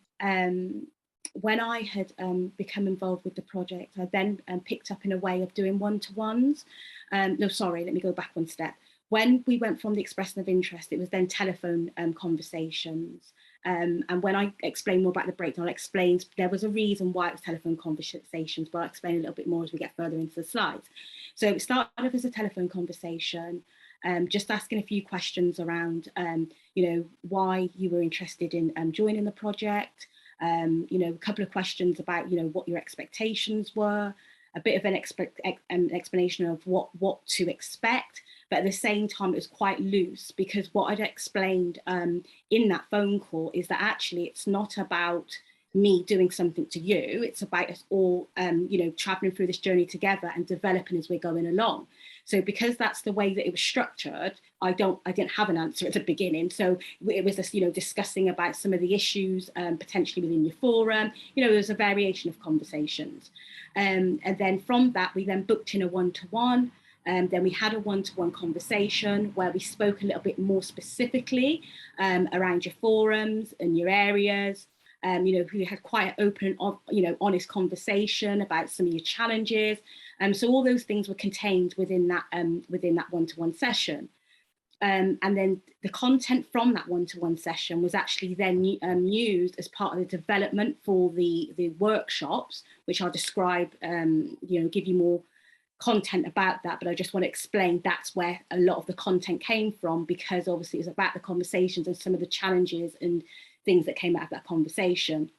when I had become involved with the project, I then picked up in a way of doing one-to-ones. No, sorry, let me go back one step. When we went from the expression of interest, it was then telephone conversations. And when I explain more about the breakdown, I explained there was a reason why it was telephone conversations, but I'll explain a little bit more as we get further into the slides. So it started off as a telephone conversation, just asking a few questions around, why you were interested in joining the project, a couple of questions about, what your expectations were, a bit of an explanation of what to expect. But at the same time, it was quite loose, because what I'd explained in that phone call is that actually it's not about me doing something to you. It's about us all, traveling through this journey together and developing as we're going along. So because that's the way that it was structured, I didn't have an answer at the beginning. So it was just, discussing about some of the issues potentially within your forum. There was a variation of conversations. And then from that, we then booked in a one-to-one. Then we had a one-to-one conversation where we spoke a little bit more specifically around your forums and your areas. We had quite an open and honest conversation about some of your challenges. So all those things were contained within that one-to-one session. And then the content from that one-to-one session was actually then used as part of the development for the workshops, which I'll describe, give you more content about that, but I just want to explain that's where a lot of the content came from, because obviously it was about the conversations and some of the challenges and things that came out of that conversation.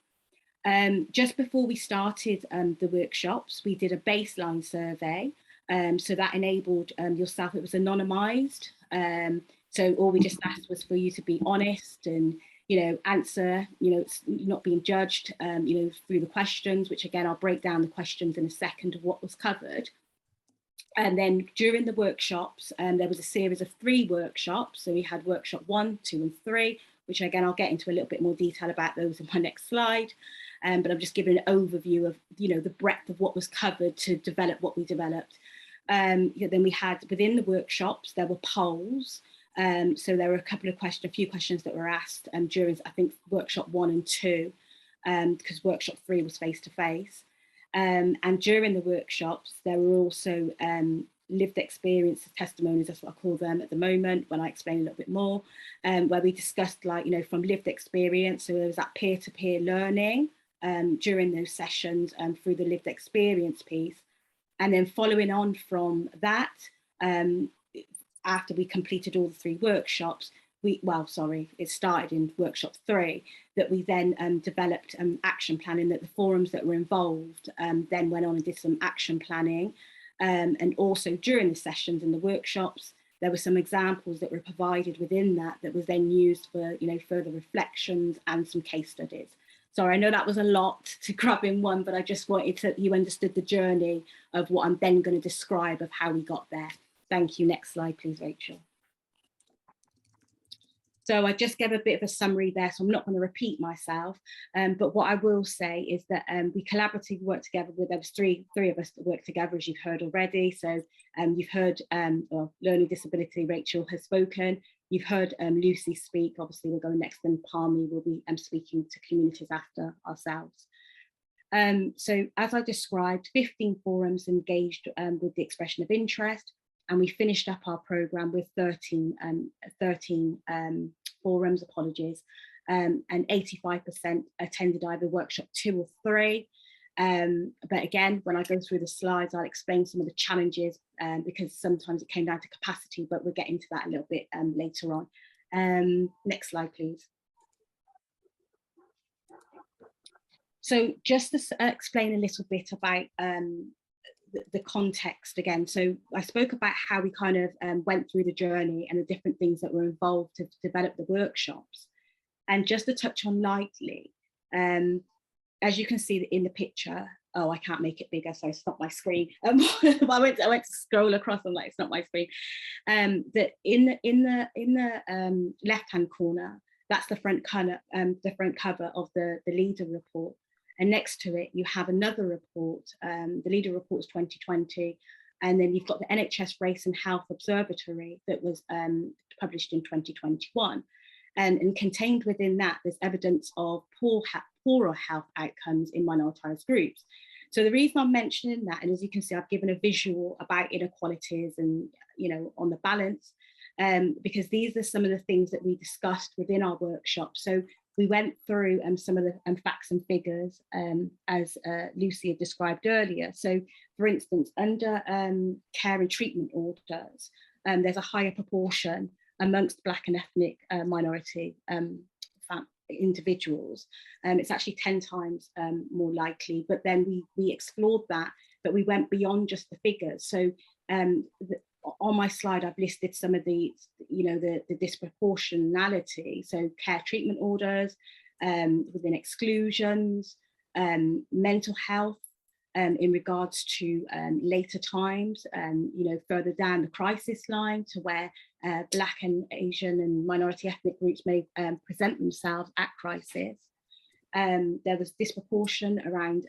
Just before we started the workshops, we did a baseline survey. So that enabled yourself, it was anonymized. So all we just asked was for you to be honest and, answer, not being judged, through the questions, which again, I'll break down the questions in a second of what was covered. And then during the workshops, there was a series of 3 workshops. So we had workshop 1, 2, and 3, which again, I'll get into a little bit more detail about those in my next slide. But I'm just giving an overview of, the breadth of what was covered to develop what we developed. Then we had within the workshops, there were polls. So there were a few questions that were asked during, I think, workshop 1 and 2, because workshop 3 was face-to-face. And during the workshops, there were also lived experience testimonies, that's what I call them at the moment, when I explain a little bit more, where we discussed, from lived experience. So there was that peer-to-peer learning during those sessions through the lived experience piece. And then following on from that, after we completed all the 3 workshops, it started in workshop 3, that we then developed action planning, that the forums that were involved then went on and did some action planning. And also during the sessions and the workshops, there were some examples that were provided within that was then used for, further reflections and some case studies. Sorry, I know that was a lot to grab in one, but I just wanted you understood the journey of what I'm then going to describe of how we got there. Thank you. Next slide, please, Rachel. So I just gave a bit of a summary there, so I'm not going to repeat myself. But what I will say is that we collaboratively worked together there was three of us that worked together, as you've heard already. So you've heard learning disability, Rachel has spoken. You've heard Lucy speak. Obviously, we're going next, and Palmy will be speaking to communities after ourselves. So as I described, 15 forums engaged with the expression of interest, and we finished up our programme with 13 forums, and 85% attended either workshop 2 or 3. But again, when I go through the slides, I'll explain some of the challenges because sometimes it came down to capacity, but we'll get into that a little bit later on. Next slide, please. So just to explain a little bit about the context again. So I spoke about how we kind of went through the journey and the different things that were involved to develop the workshops. And just to touch on lightly, as you can see in the picture, I can't make it bigger, so it's not my screen. I went to scroll across, I'm like, it's not my screen. That in the left-hand corner, that's the front cover of the leader report. And next to it, you have another report. The leader report is 2020. And then you've got the NHS Race and Health Observatory that was published in 2021. And contained within that, there's evidence of poorer health outcomes in minoritized groups. So the reason I'm mentioning that, and as you can see, I've given a visual about inequalities and, on the balance, because these are some of the things that we discussed within our workshop. So we went through some of the facts and figures as Lucy had described earlier. So for instance, under care and treatment orders, there's a higher proportion amongst Black and ethnic minority individuals. It's actually 10 times more likely, but then we explored that, but we went beyond just the figures. So on my slide, I've listed some of the disproportionality. So care treatment orders, within exclusions, mental health, in regards to later times, further down the crisis line to where Black and Asian and minority ethnic groups may present themselves at crisis. There was disproportion around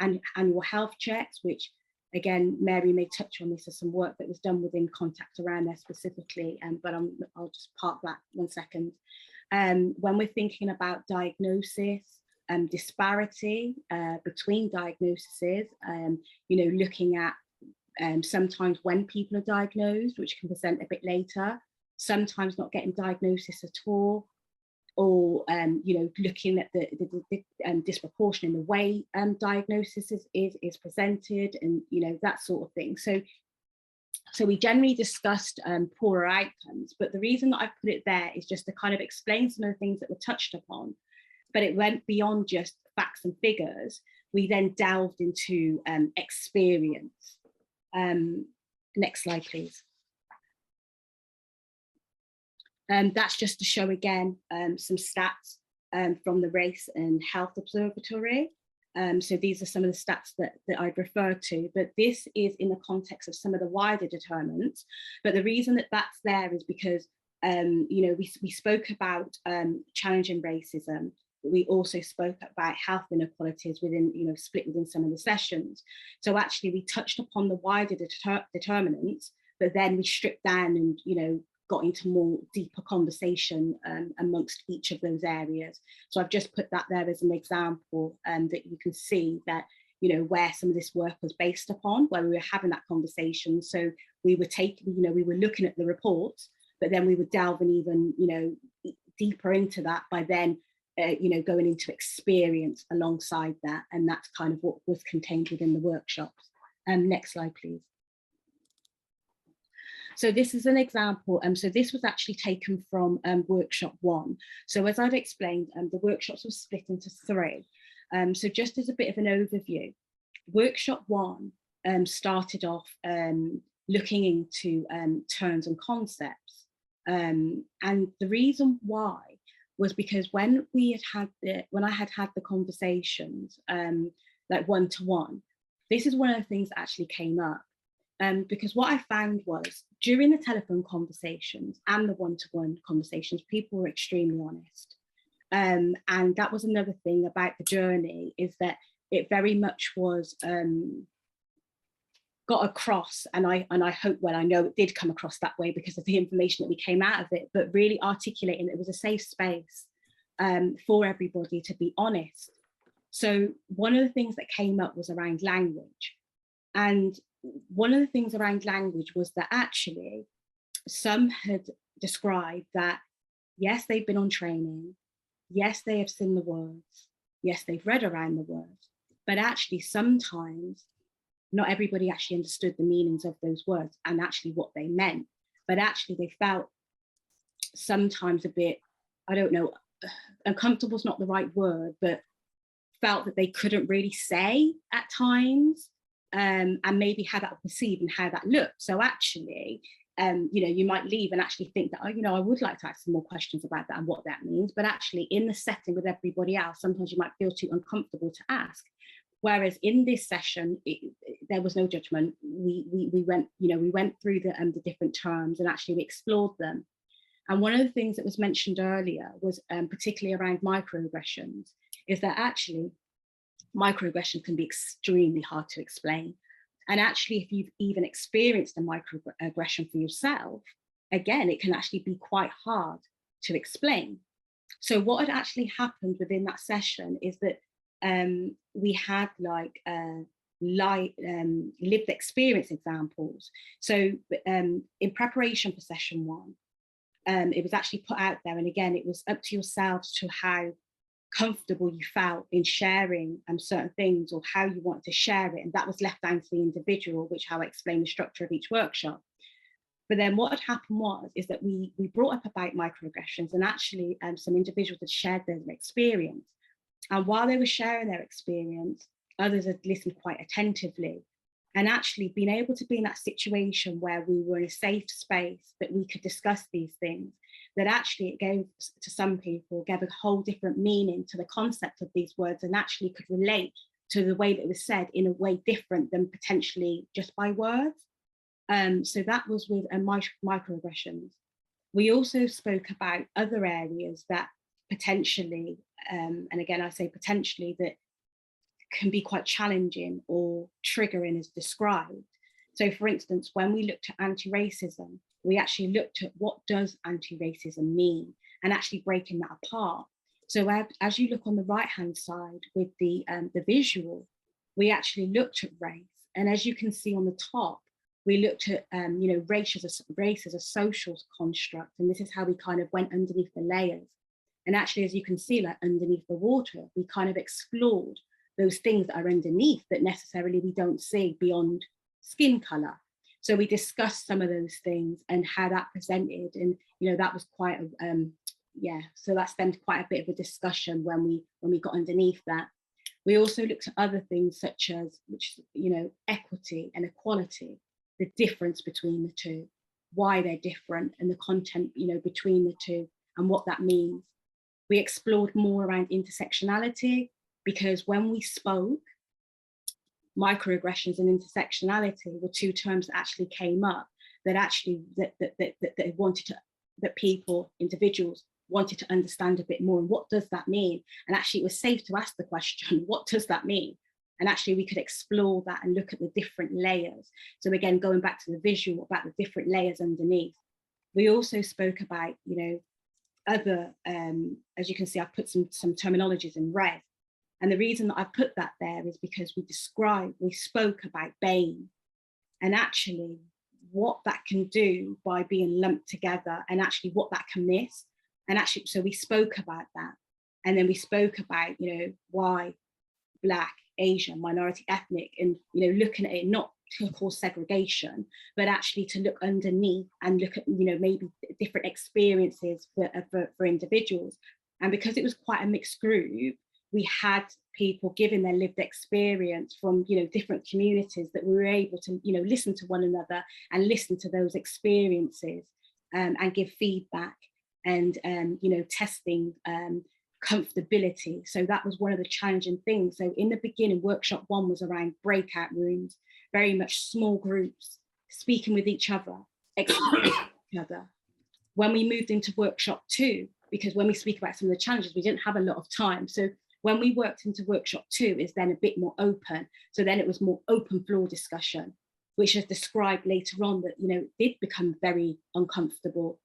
annual health checks, which again, Mary may touch on this as some work that was done within contact around there specifically, but I'll just park that 1 second. When we're thinking about diagnosis, disparity between diagnoses, looking at sometimes when people are diagnosed, which can present a bit later, sometimes not getting diagnosis at all, or looking at the disproportion in the way diagnosis is presented, and that sort of thing. So we generally discussed poorer outcomes, but the reason that I put it there is just to kind of explain some of the things that were touched upon, but it went beyond just facts and figures. We then delved into experience. Next slide, please. That's just to show again some stats from the Race and Health Observatory. So these are some of the stats that I'd refer to, but this is in the context of some of the wider determinants. But the reason that that's there is because, we spoke about challenging racism. We also spoke about health inequalities within, split within some of the sessions. So actually we touched upon the wider determinants, but then we stripped down and, got into more deeper conversation amongst each of those areas. So I've just put that there as an example that you can see that, where some of this work was based upon, where we were having that conversation. So we were taking, we were looking at the reports, but then we were delving even, deeper into that by then, going into experience alongside that. And that's kind of what was contained within the workshops. Next slide, please. So this is an example. So this was actually taken from workshop 1. So as I've explained, the workshops were split into 3. So just as a bit of an overview, workshop 1 started off looking into terms and concepts. And the reason why was because when I had the conversations, like one-to-one, this is one of the things that actually came up. Because what I found was during the telephone conversations and the one-to-one conversations, people were extremely honest. And that was another thing about the journey, is that it very much was got across, and I hope, well, I know it did come across that way because of the information that we came out of it, but really articulating that it was a safe space for everybody to be honest. So one of the things that came up was around language. And one of the things around language was that actually some had described that, yes, they've been on training, yes, they have seen the words, yes, they've read around the words, but actually sometimes not everybody actually understood the meanings of those words and actually what they meant, but actually they felt sometimes a bit, I don't know, uncomfortable is not the right word, but felt that they couldn't really say at times, and maybe how that was perceived and how that looked. So actually, you might leave and actually think that, oh, I would like to ask some more questions about that and what that means. But actually in the setting with everybody else, sometimes you might feel too uncomfortable to ask. Whereas in this session, there was no judgment. We went through the different terms and actually we explored them. And one of the things that was mentioned earlier was particularly around microaggressions, is that actually microaggression can be extremely hard to explain. And actually, if you've even experienced a microaggression for yourself, again, it can actually be quite hard to explain. So what had actually happened within that session is that we had like lived experience examples. So in preparation for session 1, it was actually put out there. And again, it was up to yourselves to how comfortable you felt in sharing certain things or how you wanted to share it. And that was left down to the individual, which how I explained the structure of each workshop. But then what had happened is that we brought up about microaggressions, and actually some individuals had shared their experience. And while they were sharing their experience, others had listened quite attentively. And actually being able to be in that situation where we were in a safe space that we could discuss these things, that actually it gave to some people, gave a whole different meaning to the concept of these words, and actually could relate to the way that it was said in a way different than potentially just by words. So that was with microaggressions. We also spoke about other areas that potentially, and again, I say potentially, that can be quite challenging or triggering as described. So for instance, when we looked at anti-racism, we actually looked at what does anti-racism mean and actually breaking that apart. So as you look on the right-hand side with the visual, we actually looked at race. And as you can see on the top, We looked at, you know, race as a social construct, and this is how we kind of went underneath the layers. And actually, as you can see, like underneath the water, we kind of explored those things that are underneath that necessarily we don't see beyond skin color. So we discussed some of those things and how that presented, and you know, that was quite a yeah. So that spent quite a bit of a discussion when we got underneath that. We also looked at other things such as, you know, equity and equality, the difference between the two, why they're different, and the content, you know, between the two and what that means. We explored more around intersectionality, because when we spoke, microaggressions and intersectionality were two terms that actually came up, that actually that they wanted to, that people, individuals wanted to understand a bit more. And what does that mean? And actually it was safe to ask the question, what does that mean? And actually we could explore that and look at the different layers. So again, going back to the visual about the different layers underneath. We also spoke about, you know, other, as you can see, I've put some terminologies in red. And the reason that I put that there is because we spoke about BAME, and actually what that can do by being lumped together, and actually what that can miss. And actually, so we spoke about that. And then we spoke about, you know, white, Black, Asian, minority, ethnic, and, you know, looking at it not to cause segregation, but actually to look underneath and look at, you know, maybe different experiences for individuals. And because it was quite a mixed group, we had people giving their lived experience from, you know, different communities, that we were able to, you know, listen to one another and listen to those experiences, and give feedback and, you know, testing comfortability. So that was one of the challenging things. So in the beginning, workshop 1 was around breakout rooms, very much small groups, speaking with each other, explaining each other. When we moved into workshop 2, because when we speak about some of the challenges, we didn't have a lot of time. So when we worked into workshop 2, is then a bit more open. So then it was more open floor discussion, which is described later on that, you know, it did become very uncomfortable.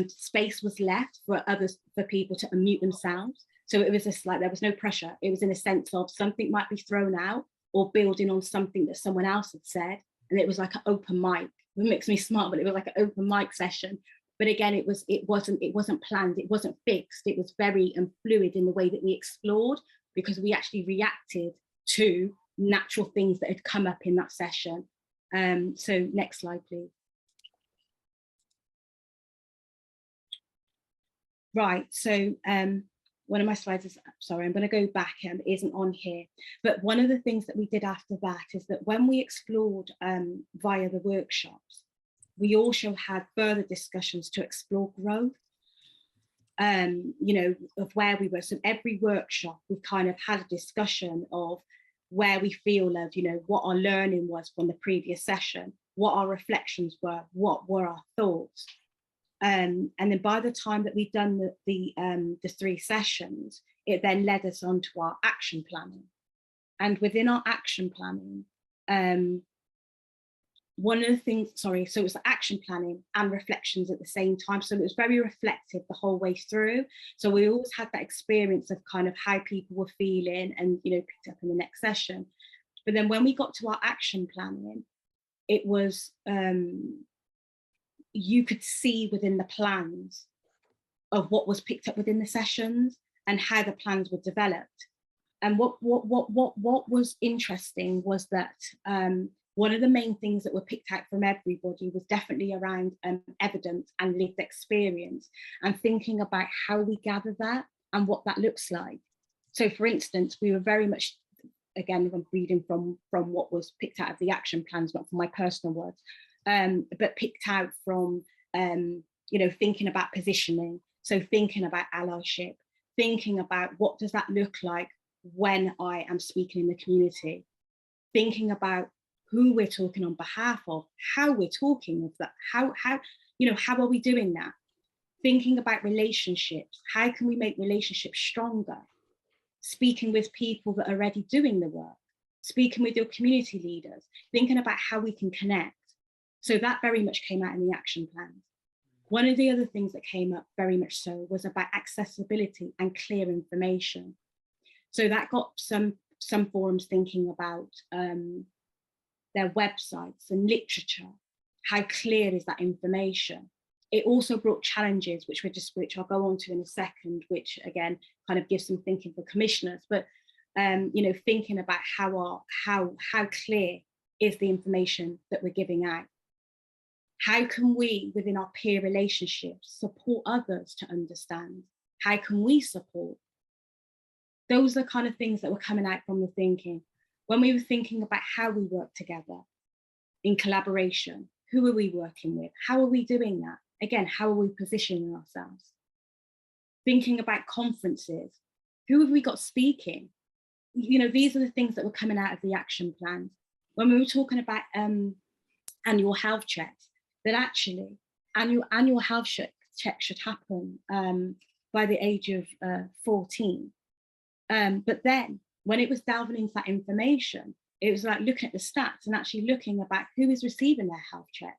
Space was left for others, for people to unmute themselves. So it was just like, there was no pressure. It was in a sense of something might be thrown out or building on something that someone else had said. And it was like an open mic. It makes me smart, but it was like an open mic session. But again, it wasn't planned, it wasn't fixed. It was very fluid in the way that we explored, because we actually reacted to natural things that had come up in that session. So next slide, please. Right, so one of my slides is, sorry, I'm going to go back, and it isn't on here. But one of the things that we did after that is that when we explored via the workshops, we also had further discussions to explore growth, you know, of where we were. So every workshop, we kind of had a discussion of where we feel of, you know, what our learning was from the previous session, what our reflections were, what were our thoughts. And then by the time that we'd done the 3 sessions, it then led us on to our action planning. And within our action planning, one of the things, sorry, so it was the action planning and reflections at the same time. So it was very reflective the whole way through. So we always had that experience of kind of how people were feeling and, you know, picked up in the next session. But then when we got to our action planning, it was, you could see within the plans of what was picked up within the sessions and how the plans were developed. And what was interesting was that one of the main things that were picked out from everybody was definitely around evidence and lived experience, and thinking about how we gather that and what that looks like. So for instance, we were very much, again, I'm reading from what was picked out of the action plans, not from my personal words, but picked out from, you know, thinking about positioning. So thinking about allyship, thinking about what does that look like when I am speaking in the community, thinking about who we're talking on behalf of, how we're talking of that, how you know, how are we doing that? Thinking about relationships, how can we make relationships stronger? Speaking with people that are already doing the work, speaking with your community leaders, thinking about how we can connect. So that very much came out in the action plan. One of the other things that came up very much so was about accessibility and clear information. So that got some forums thinking about their websites and literature. How clear is that information? It also brought challenges, which I'll go on to in a second, which again kind of gives some thinking for commissioners. But you know, thinking about how clear is the information that we're giving out? How can we, within our peer relationships, support others to understand? How can we support? Those are the kind of things that were coming out from the thinking. When we were thinking about how we work together in collaboration, who are we working with? How are we doing that? Again, how are we positioning ourselves? Thinking about conferences, who have we got speaking? You know, these are the things that were coming out of the action plans. When we were talking about annual health checks, that actually annual health checks should happen by the age of 14. But then when it was delving into that information, it was like looking at the stats and actually looking about who is receiving their health checks.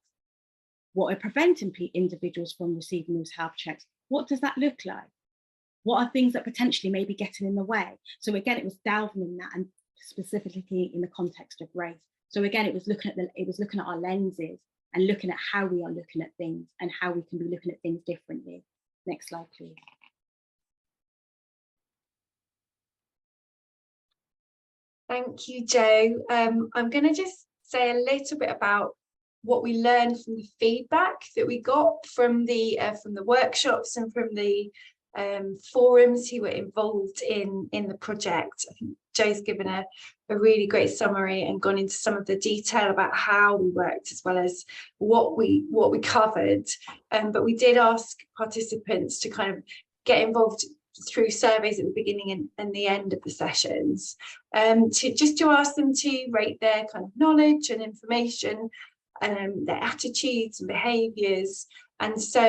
What are preventing individuals from receiving those health checks? What does that look like? What are things that potentially may be getting in the way? So again, it was delving in that, and specifically in the context of race. So again, it was looking at our lenses and looking at how we are looking at things and how we can be looking at things differently. Next slide, please. Thank you, Jo. I'm going to just say a little bit about what we learned from the feedback that we got from the workshops and from the forums who were involved in the project. I think Jo's given a really great summary and gone into some of the detail about how we worked as well as what we covered. But we did ask participants to kind of get involved through surveys at the beginning and the end of the sessions, to ask them to rate their kind of knowledge and information, their attitudes and behaviours. And so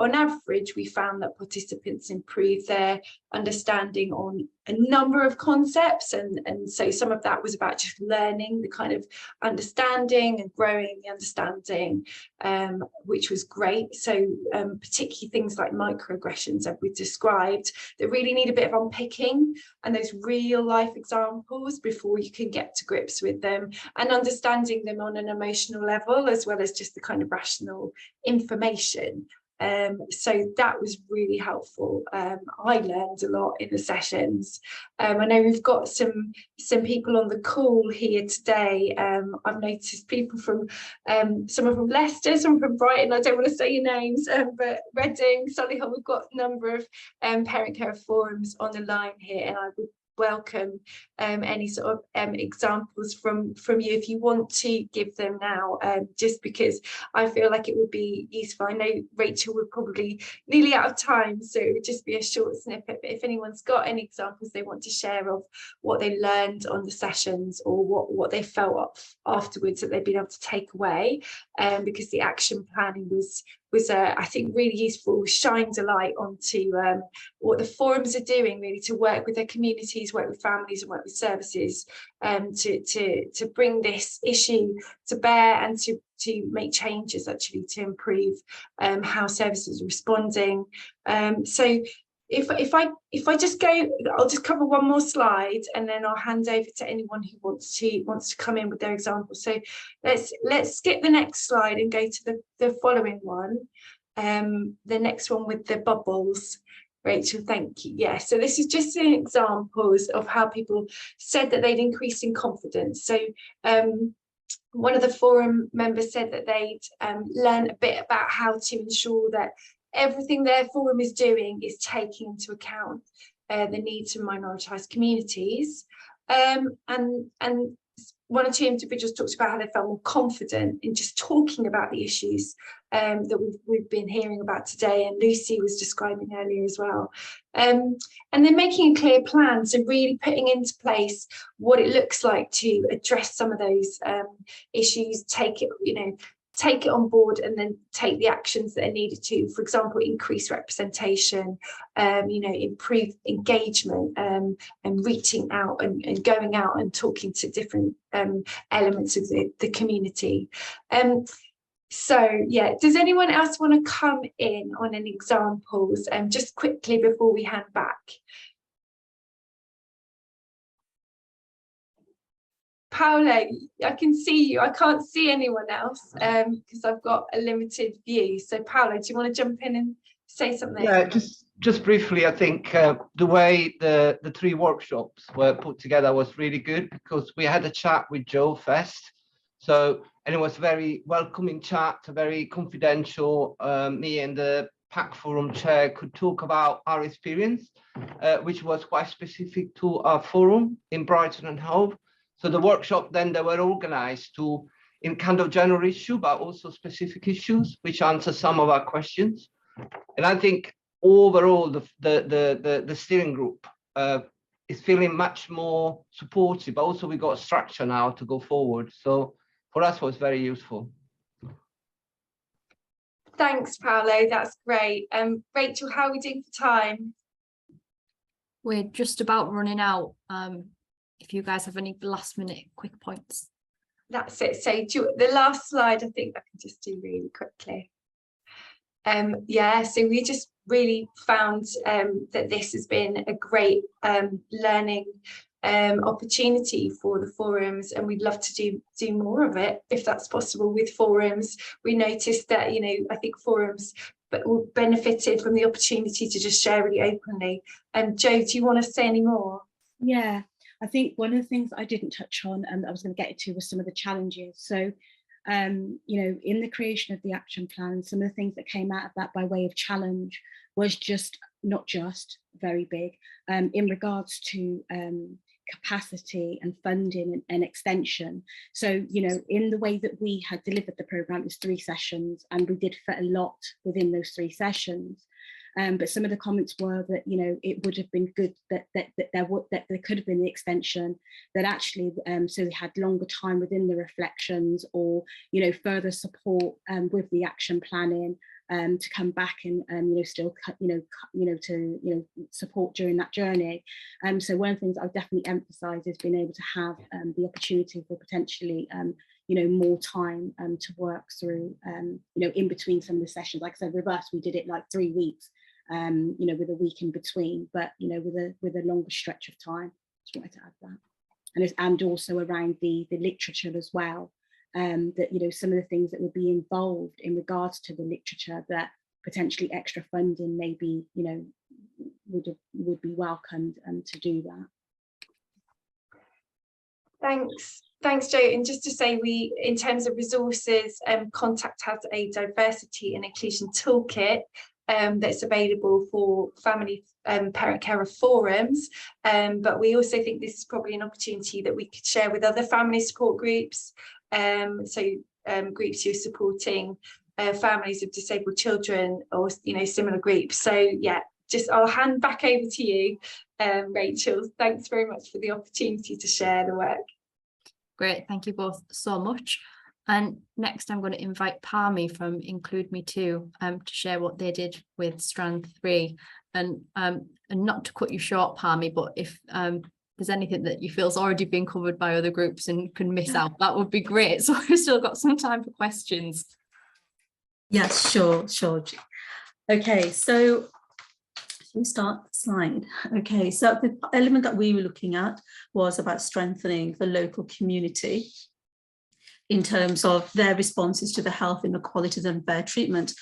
on average, we found that participants improved their understanding on a number of concepts. And so some of that was about just learning the kind of understanding and growing the understanding, which was great. So particularly things like microaggressions, as we described, that really need a bit of unpicking and those real life examples before you can get to grips with them, and understanding them on an emotional level as well as just the kind of rational information. So that was really helpful. I learned a lot in the sessions. I know we've got some people on the call here today. I've noticed people from some are from Leicester, some from Brighton. I don't want to say your names, but Reading, Solihull. We've got a number of parent care forums on the line here, and I would welcome any sort of examples from you if you want to give them now, just because I feel like it would be useful. I know Rachel would probably nearly out of time, so it would just be a short snippet, but if anyone's got any examples they want to share of what they learned on the sessions or what they felt afterwards that they've been able to take away, because the action planning was I think really useful, shines a light onto what the forums are doing really to work with their communities, work with families and work with services, to bring this issue to bear and to make changes actually to improve how services are responding. So if I just go, I'll just cover one more slide and then I'll hand over to anyone who wants to come in with their example. So let's skip the next slide and go to the following one, the next one with the bubbles. Rachel, thank you. Yeah, so this is just an examples of how people said that they'd increase in confidence. So one of the forum members said that they'd learn a bit about how to ensure that everything their forum is doing is taking into account the needs of minoritized communities. And one or two individuals talked about how they felt more confident in just talking about the issues that we've been hearing about today, and Lucy was describing earlier as well. And then making a clear plan, so really putting into place what it looks like to address some of those issues, take it on board and then take the actions that are needed to, for example, increase representation, improve engagement, and reaching out and going out and talking to different elements of the community. So yeah, does anyone else want to come in on any examples just quickly before we hand back? Paolo, I can see you. I can't see anyone else because I've got a limited view. So Paolo, do you want to jump in and say something? Yeah, just briefly, I think the way the 3 workshops were put together was really good, because we had a chat with Joe first. So, and it was very welcoming chat, very confidential. Me and the PAC Forum chair could talk about our experience, which was quite specific to our forum in Brighton and Hove. So the workshop then, they were organized to in kind of general issue, but also specific issues, which answer some of our questions. And I think overall, the steering group is feeling much more supportive, but also we got a structure now to go forward. So for us, it was very useful. Thanks, Paolo. That's great. Rachel, how are we doing for time? We're just about running out. If you guys have any last minute quick points. That's it. So the last slide, I think I can just do really quickly. Yeah, so we just really found that this has been a great learning opportunity for the forums, and we'd love to do more of it if that's possible with forums. We noticed that, you know, I think forums benefited from the opportunity to just share really openly. Joe, do you want to say any more? Yeah, I think one of the things I didn't touch on and I was going to get into was some of the challenges. So, you know, in the creation of the action plan, some of the things that came out of that by way of challenge was not just very big in regards to capacity and funding and extension. So, you know, in the way that we had delivered the programme, it was 3 sessions, and we did fit a lot within those 3 sessions. But some of the comments were that, you know, it would have been good that there could have been the extension, that actually so we had longer time within the reflections, or, you know, further support with the action planning to come back and you know, still to support during that journey. So one of the things I've definitely emphasised is being able to have the opportunity for potentially you know, more time to work through you know, in between some of the sessions. Like I said, with us, we did it like 3 weeks, you know, with a week in between, but, you know, with a longer stretch of time. Just wanted to add that. And also around the literature as well, that, you know, some of the things that would be involved in regards to the literature, that potentially extra funding maybe, you know, would be welcomed to do that. Thanks, Joe. And just to say, we, in terms of resources, Contact has a diversity and inclusion toolkit that's available for family parent carer forums, but we also think this is probably an opportunity that we could share with other family support groups, groups who are supporting families of disabled children, or, you know, similar groups. So yeah, just I'll hand back over to you, Rachel. Thanks very much for the opportunity to share the work. Great, thank you both so much. And next I'm going to invite Parmi from Include Me Too to share what they did with Strand 3. And not to cut you short, Parmi, but if there's anything that you feel's already been covered by other groups and can miss out, that would be great. So we've still got some time for questions. Yes, sure. Okay, so we start the slide. Okay, so the element that we were looking at was about strengthening the local community in terms of their responses to the health inequalities and fair treatment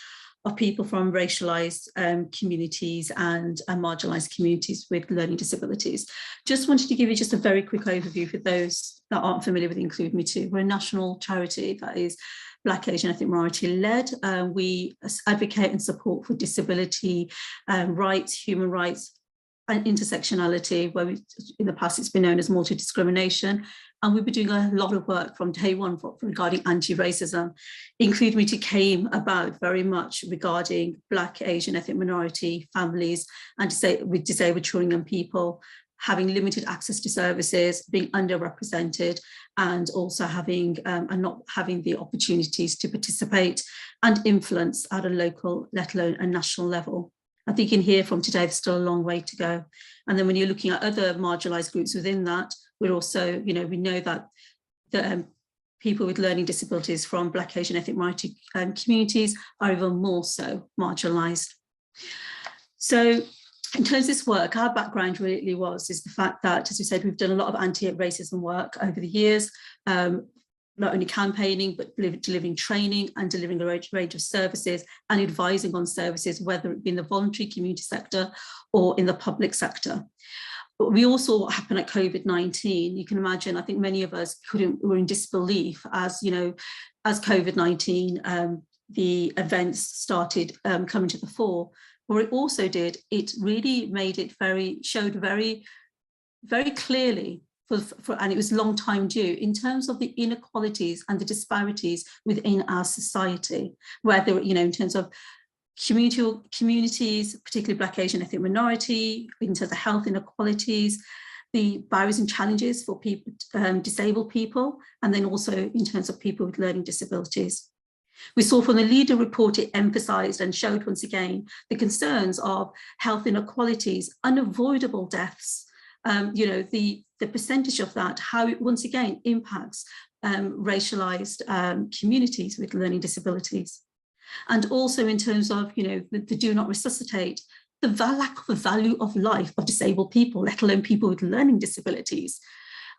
of people from racialized communities and marginalized communities with learning disabilities. Just wanted to give you just a very quick overview for those that aren't familiar with Include Me Too. We're a national charity that is Black, Asian, ethnic minority led. We advocate and support for disability rights, human rights, and intersectionality, where in the past it's been known as multi-discrimination. And we've been doing a lot of work from day one regarding anti-racism. Include Me Too came about very much regarding Black, Asian, ethnic minority families and with disabled children and people having limited access to services, being underrepresented, and also having and not having the opportunities to participate and influence at a local, let alone a national level. I think you can hear from today, there's still a long way to go. And then when you're looking at other marginalised groups within that, we're also, you know, we know that the people with learning disabilities from Black, Asian, ethnic minority communities are even more so marginalised. So in terms of this work, our background really is the fact that, as we said, we've done a lot of anti-racism work over the years, not only campaigning, but delivering training and delivering a range of services and advising on services, whether it be in the voluntary community sector or in the public sector. But we also, what happened at COVID-19, you can imagine, I think many of us were in disbelief as, you know, as COVID-19, the events started coming to the fore. What it also did, it really made it showed very clearly, and it was long time due, in terms of the inequalities and the disparities within our society, whether, you know, in terms of communities, particularly Black, Asian, ethnic minority, in terms of health inequalities, the barriers and challenges for people, disabled people, and then also in terms of people with learning disabilities. We saw from the leader report, it emphasised and showed once again the concerns of health inequalities, unavoidable deaths, you know, the percentage of that, how it once again impacts racialised communities with learning disabilities. And also in terms of, you know, the do not resuscitate, the lack of the value of life of disabled people, let alone people with learning disabilities.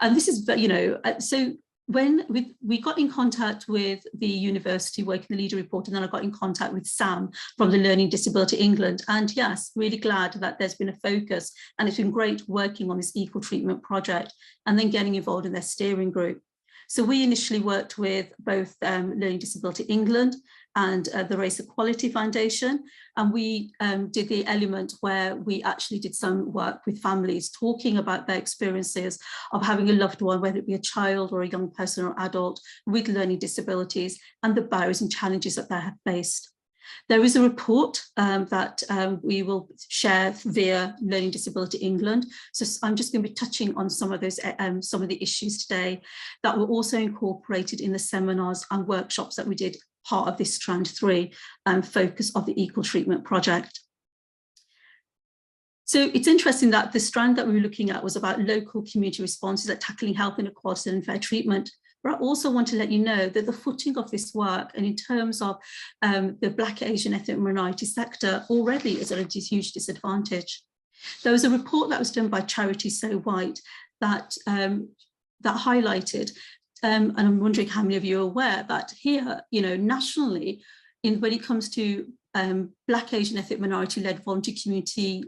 And this is, you know, so when we got in contact with the university working the leader report, and then I got in contact with Sam from the Learning Disability England. And yes, really glad that there's been a focus, and it's been great working on this equal treatment project and then getting involved in their steering group. So we initially worked with both Learning Disability England and the Race Equality Foundation. And we did the element where we actually did some work with families talking about their experiences of having a loved one, whether it be a child or a young person or adult with learning disabilities, and the barriers and challenges that they have faced. There is a report that we will share via Learning Disability England. So I'm just going to be touching on some of those, some of the issues today that were also incorporated in the seminars and workshops that we did, part of this Strand 3 focus of the Equal Treatment Project. So it's interesting that the strand that we were looking at was about local community responses at tackling health inequality and fair treatment. But I also want to let you know that the footing of this work, and in terms of the Black, Asian, ethnic minority sector, already is at a huge disadvantage. There was a report that was done by Charity So White that, that highlighted, and I'm wondering how many of you are aware that here, you know, nationally, when it comes to Black, Asian, ethnic minority-led voluntary community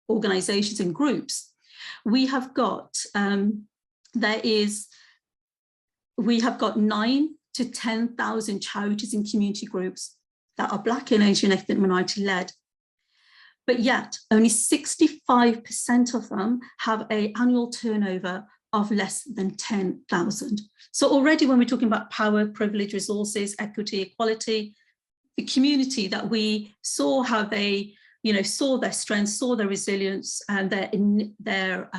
organisations and groups, we have got we have got 9,000 to 10,000 charities and community groups that are Black and Asian ethnic minority led. But yet only 65% of them have an annual turnover of less than 10,000. So already when we're talking about power, privilege, resources, equity, equality, the community that we saw how they, you know, saw their strengths, saw their resilience and their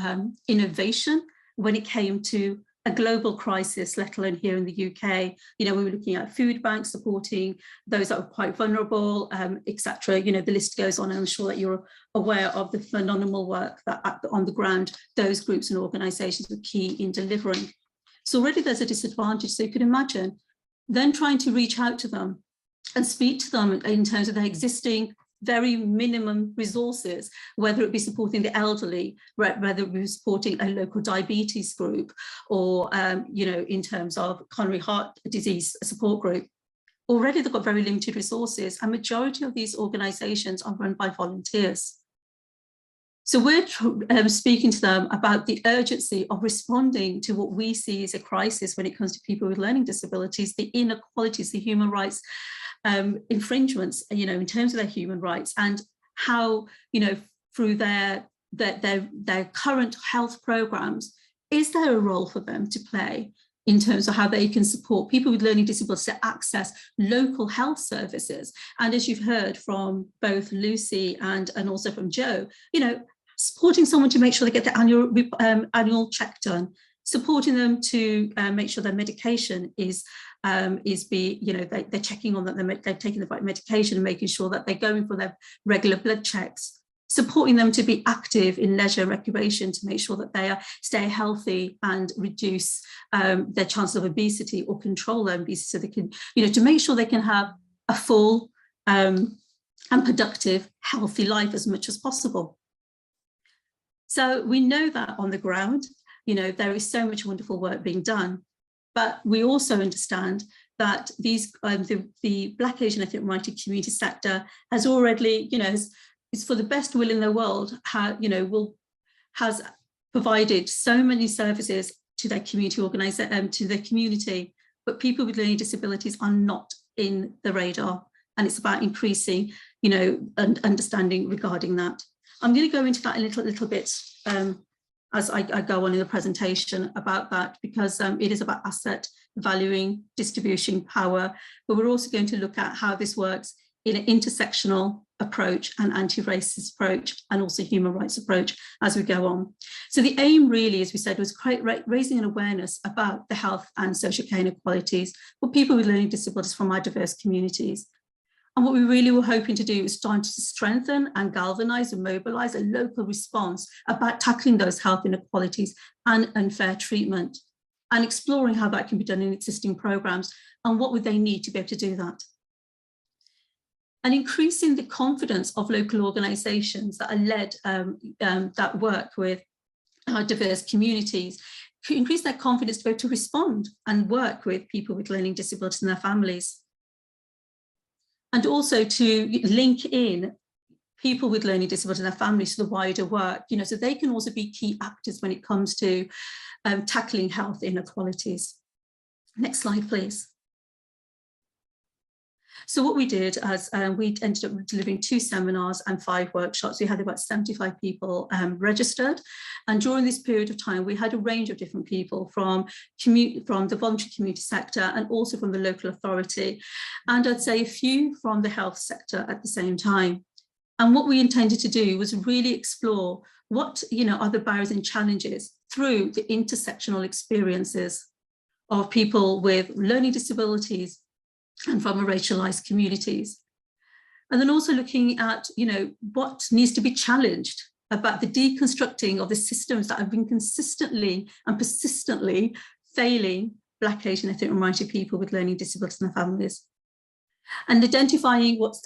innovation when it came to a global crisis, let alone here in the UK. You know, we were looking at food banks supporting those that were quite vulnerable, etc. You know, the list goes on, and I'm sure that you're aware of the phenomenal work that on the ground, those groups and organisations were key in delivering. So already there's a disadvantage. So you could imagine then trying to reach out to them and speak to them in terms of their existing very minimum resources, whether it be supporting the elderly, whether it be supporting a local diabetes group, or you know, in terms of coronary heart disease support group. Already they've got very limited resources, and majority of these organisations are run by volunteers. So we're speaking to them about the urgency of responding to what we see as a crisis when it comes to people with learning disabilities, the inequalities, the human rights infringements, you know, in terms of their human rights, and how, you know, through their current health programs, is there a role for them to play in terms of how they can support people with learning disabilities to access local health services? And as you've heard from both Lucy and also from Joe, you know, supporting someone to make sure they get their annual check done, supporting them to make sure their medication is you know, they're checking on that they're taking the right medication and making sure that they're going for their regular blood checks, supporting them to be active in leisure recreation to make sure that they stay healthy and reduce their chances of obesity or control their obesity, so they can, you know, to make sure they can have a full and productive, healthy life as much as possible. So we know that on the ground, there is so much wonderful work being done, but we also understand that these the Black, Asian, ethnic minority community sector has already, is for the best will in the world, has provided so many services to their community to their community, but people with learning disabilities are not in the radar, and it's about increasing, and understanding regarding that. I'm going to go into that a little bit as I go on in the presentation about that, because it is about asset valuing, distribution, power, but we're also going to look at how this works in an intersectional approach, an anti-racist approach, and also human rights approach as we go on. So the aim really, as we said, was raising an awareness about the health and social care inequalities for people with learning disabilities from our diverse communities. And what we really were hoping to do is trying to strengthen and galvanise and mobilise a local response about tackling those health inequalities and unfair treatment, and exploring how that can be done in existing programmes and what would they need to be able to do that. And increasing the confidence of local organisations that are led, that work with our diverse communities, to increase their confidence to be able to respond and work with people with learning disabilities and their families. And also to link in people with learning disabilities and their families to the wider work, so they can also be key actors when it comes to tackling health inequalities. Next slide, please. So what we did as we ended up delivering 2 seminars and 5 workshops. We had about 75 people registered. And during this period of time, we had a range of different people from the voluntary community sector and also from the local authority. And I'd say a few from the health sector at the same time. And what we intended to do was really explore what are the barriers and challenges through the intersectional experiences of people with learning disabilities and from racialized communities. And then also looking at, what needs to be challenged about the deconstructing of the systems that have been consistently and persistently failing Black, Asian, ethnic minority people with learning disabilities and their families. And identifying what's,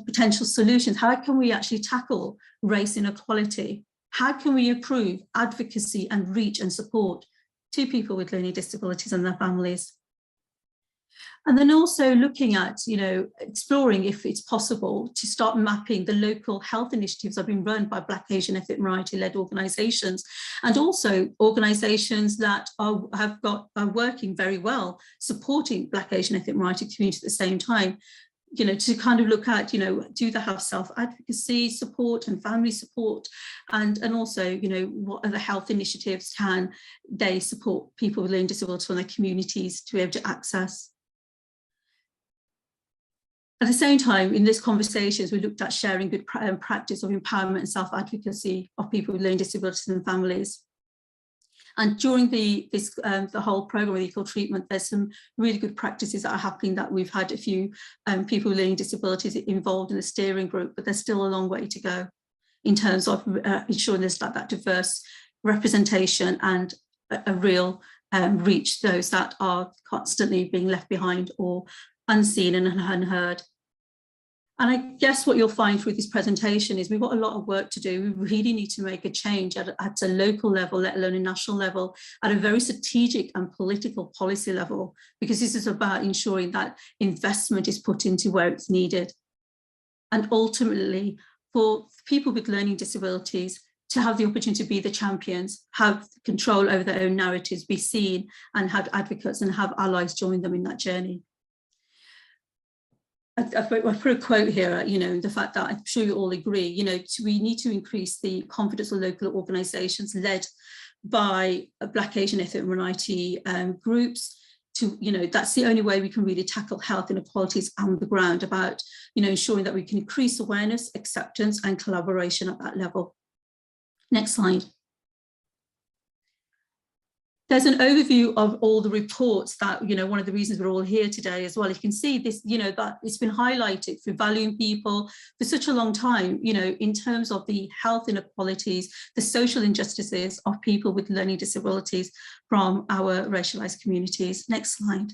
potential solutions. How can we actually tackle race inequality? How can we improve advocacy and reach and support to people with learning disabilities and their families? And then also looking at, exploring if it's possible to start mapping the local health initiatives that have been run by Black, Asian, ethnic minority-led organisations, and also organisations that are working very well, supporting Black, Asian, ethnic minority communities at the same time, to kind of look at, do they have self-advocacy support and family support, and also, what other health initiatives can they support people with learning disabilities from their communities to be able to access. At the same time, in these conversations, we looked at sharing good practice of empowerment and self-advocacy of people with learning disabilities and families. And during the whole programme with equal treatment, there's some really good practices that are happening, that we've had a few people with learning disabilities involved in the steering group, but there's still a long way to go in terms of ensuring there's that diverse representation and a real reach those that are constantly being left behind or unseen and unheard. And I guess what you'll find through this presentation is we've got a lot of work to do. We really need to make a change at a local level, let alone a national level, at a very strategic and political policy level, because this is about ensuring that investment is put into where it's needed. And ultimately, for people with learning disabilities to have the opportunity to be the champions, have control over their own narratives, be seen, and have advocates and have allies join them in that journey. I put a quote here, the fact that I'm sure you all agree, we need to increase the confidence of local organisations led by Black, Asian, ethnic minority groups. That's the only way we can really tackle health inequalities on the ground, about, ensuring that we can increase awareness, acceptance and collaboration at that level. Next slide. There's an overview of all the reports that, one of the reasons we're all here today as well. You can see this, that it's been highlighted for valuing people for such a long time, in terms of the health inequalities, the social injustices of people with learning disabilities from our racialized communities. Next slide.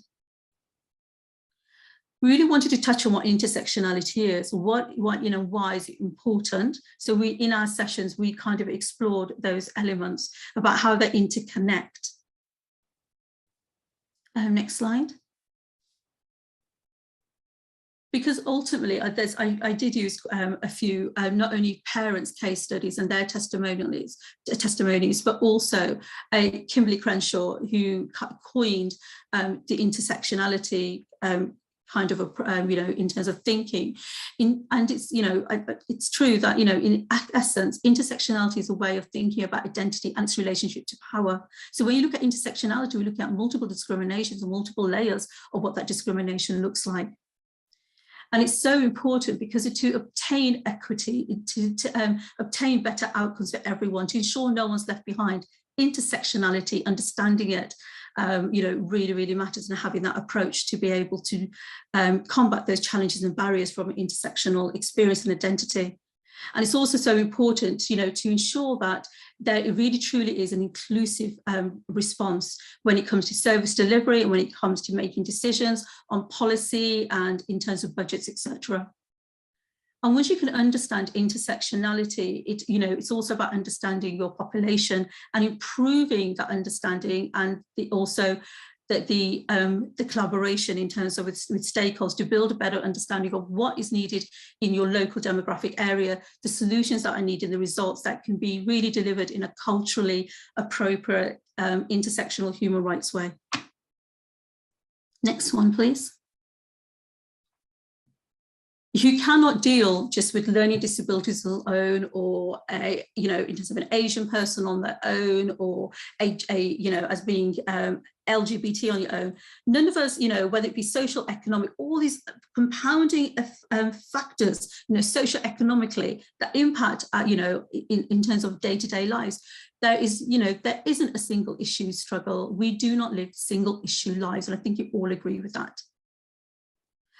We really wanted to touch on what intersectionality is, why is it important? So in our sessions, we kind of explored those elements about how they interconnect. Next slide. Because ultimately, I did use a few, not only parents' case studies and their testimonies, but also Kimberly Crenshaw, who coined the intersectionality kind of in terms of thinking. And it's, it's true that, in essence, intersectionality is a way of thinking about identity and its relationship to power. So when you look at intersectionality, we're looking at multiple discriminations and multiple layers of what that discrimination looks like. And it's so important because to obtain equity, to obtain better outcomes for everyone, to ensure no one's left behind, intersectionality, understanding it, really, really matters, and having that approach to be able to combat those challenges and barriers from intersectional experience and identity. And it's also so important, to ensure that there really truly is an inclusive response when it comes to service delivery and when it comes to making decisions on policy and in terms of budgets, etc. And once you can understand intersectionality, it's also about understanding your population and improving that understanding, and also the collaboration in terms of with stakeholders to build a better understanding of what is needed in your local demographic area, the solutions that are needed, the results that can be really delivered in a culturally appropriate intersectional human rights way. Next one, please. You cannot deal just with learning disabilities on their own, or in terms of an Asian person on their own, or as being LGBT on your own. None of us, whether it be social, economic, all these compounding factors, socio-economically, that impact, in terms of day-to-day lives. There isn't a single issue struggle. We do not live single issue lives, and I think you all agree with that.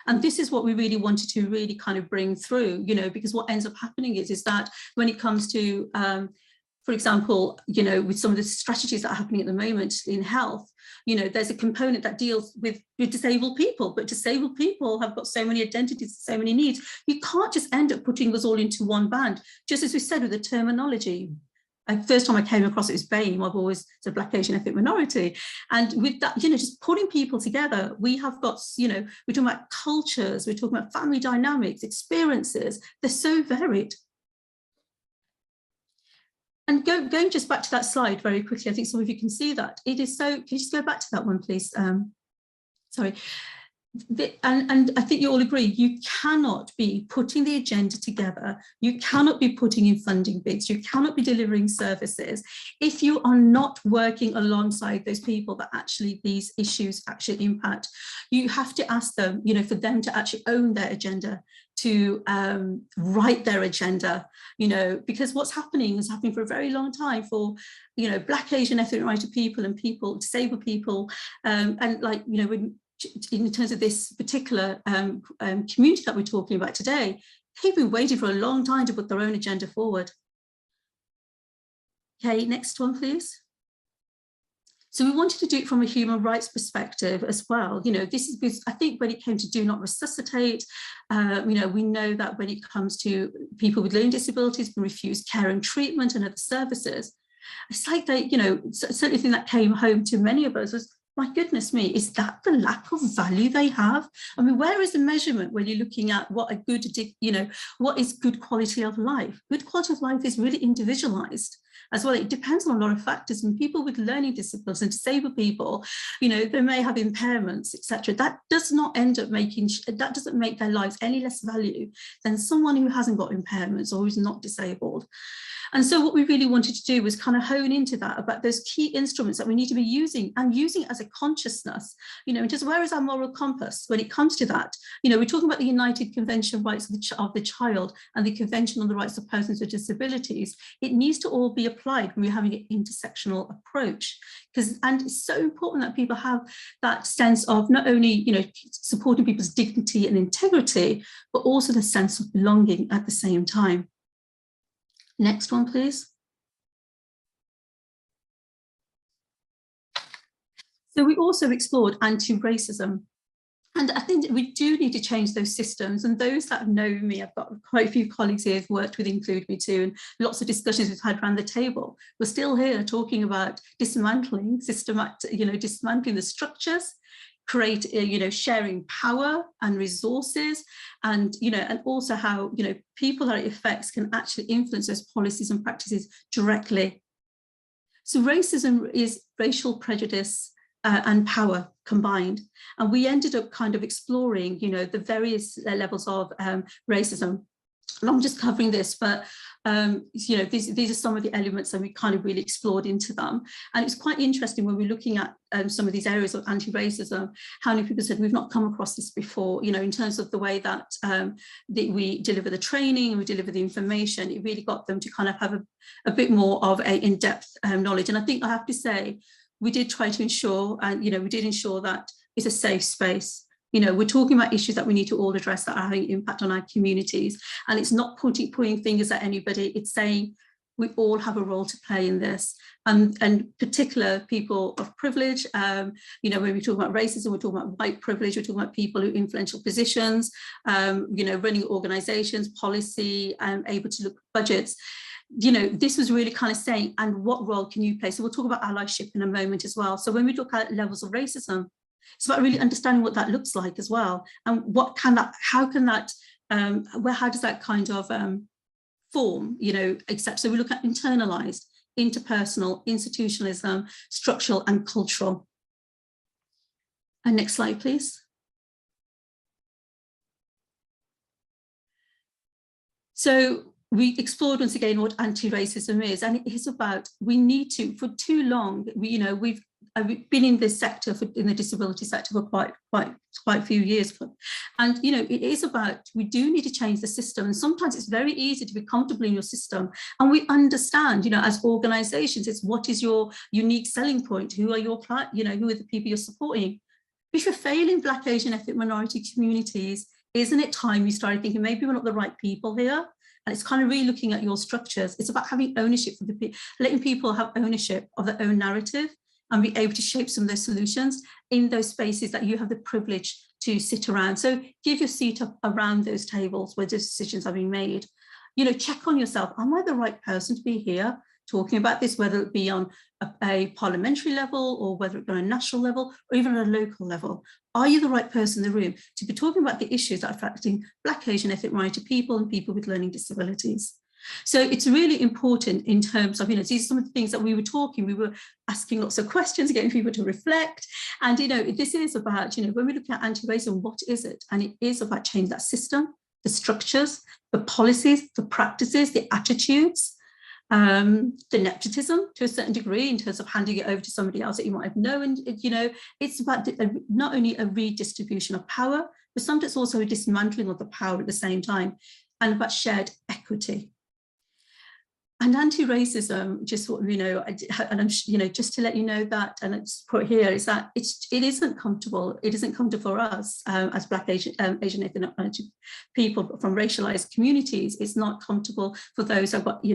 And this is what we really wanted to really kind of bring through, because what ends up happening is that when it comes to, for example, with some of the strategies that are happening at the moment in health, there's a component that deals with disabled people, but disabled people have got so many identities, so many needs. You can't just end up putting us all into one band, just as we said with the terminology. First time I came across it was BAME. I've always said Black, Asian, Ethnic Minority. And with that, just putting people together, we have got, we're talking about cultures, we're talking about family dynamics, experiences. They're so varied. And going just back to that slide very quickly, I think some of you can see that. It is so, can you just go back to that one, please? Sorry. And I think you all agree, you cannot be putting the agenda together, you cannot be putting in funding bids, you cannot be delivering services if you are not working alongside those people that actually these issues actually impact. You have to ask them, for them to actually own their agenda, to write their agenda, because what's happening is happening for a very long time for, Black, Asian, ethnic minority people and people, disabled people, and like, in terms of this particular community that we're talking about today, they've been waiting for a long time to put their own agenda forward. Okay, next one, please. So we wanted to do it from a human rights perspective as well. This is because I think when it came to do not resuscitate, we know that when it comes to people with learning disabilities being refused care and treatment and other services, it's like they, certainly thing that came home to many of us was, my goodness me, is that the lack of value they have? I mean, where is the measurement when you're looking at what a good, what is good quality of life? Good quality of life is really individualized as well. It depends on a lot of factors, and people with learning disabilities and disabled people, they may have impairments, etc. That does not end up that doesn't make their lives any less value than someone who hasn't got impairments or who's not disabled. And so what we really wanted to do was kind of hone into that, about those key instruments that we need to be using, and using it as a consciousness, just where is our moral compass when it comes to that? We're talking about the United Convention on Rights of the Child and the Convention on the Rights of Persons with Disabilities. It needs to all be applied when we're having an intersectional approach, and it's so important that people have that sense of not only, supporting people's dignity and integrity, but also the sense of belonging at the same time. Next one, please. So we also explored anti-racism. And I think we do need to change those systems. And those that know me, I've got quite a few colleagues here who've worked with Include Me too, and lots of discussions we've had around the table. We're still here talking about dismantling dismantling the structures, sharing power and resources, and and also how people that it affects can actually influence those policies and practices directly. So racism is racial prejudice and power combined, and we ended up kind of exploring the various levels of racism. And I'm just covering this, but these are some of the elements that we kind of really explored into them. And it's quite interesting when we're looking at some of these areas of anti-racism, how many people said we've not come across this before, in terms of the way that, we deliver the training and we deliver the information. It really got them to kind of have a bit more of a in-depth knowledge. And I think I have to say, we did try to ensure, and we did ensure that it's a safe space. We're talking about issues that we need to all address that are having impact on our communities. And it's not pointing fingers at anybody. It's saying we all have a role to play in this. And particular people of privilege, when we talk about racism, we're talking about white privilege, we're talking about people who influential positions, running organizations, policy, able to look at budgets. This was really kind of saying, and what role can you play? So we'll talk about allyship in a moment as well. So when we look at levels of racism, it's about really understanding what that looks like as well, and how does that kind of form, accept. So we look at internalized, interpersonal, institutionalism, structural and cultural. And next slide, please. So we explored once again what anti-racism is, and it is about, we need to, for too long, I've been in this sector, in the disability sector, for quite a few years, and it is about, we do need to change the system. And sometimes it's very easy to be comfortable in your system, and we understand, as organisations, it's what is your unique selling point, who are your clients, who are the people you're supporting. But if you're failing Black, Asian, ethnic minority communities, isn't it time we started thinking maybe we're not the right people here? And it's kind of really looking at your structures. It's about having ownership for letting people have ownership of their own narrative and be able to shape some of those solutions in those spaces that you have the privilege to sit around. So give your seat up around those tables where decisions are being made. Check on yourself. Am I the right person to be here talking about this, whether it be on a parliamentary level or whether it be on a national level or even on a local level? Are you the right person in the room to be talking about the issues that are affecting Black, Asian, ethnic minority people and people with learning disabilities? So it's really important in terms of, these are some of the things that we were asking lots of questions, getting people to reflect. And, this is about, when we look at anti-racism, what is it? And it is about changing that system, the structures, the policies, the practices, the attitudes, the nepotism to a certain degree in terms of handing it over to somebody else that you might have known. It's about not only a redistribution of power, but sometimes it's also a dismantling of the power at the same time, and about shared equity. And anti-racism, just what and I'm just to let you know that, and it's put here, is that it isn't comfortable. It isn't comfortable for us as Black, Asian, ethnic people from racialized communities. It's not comfortable for those I've got,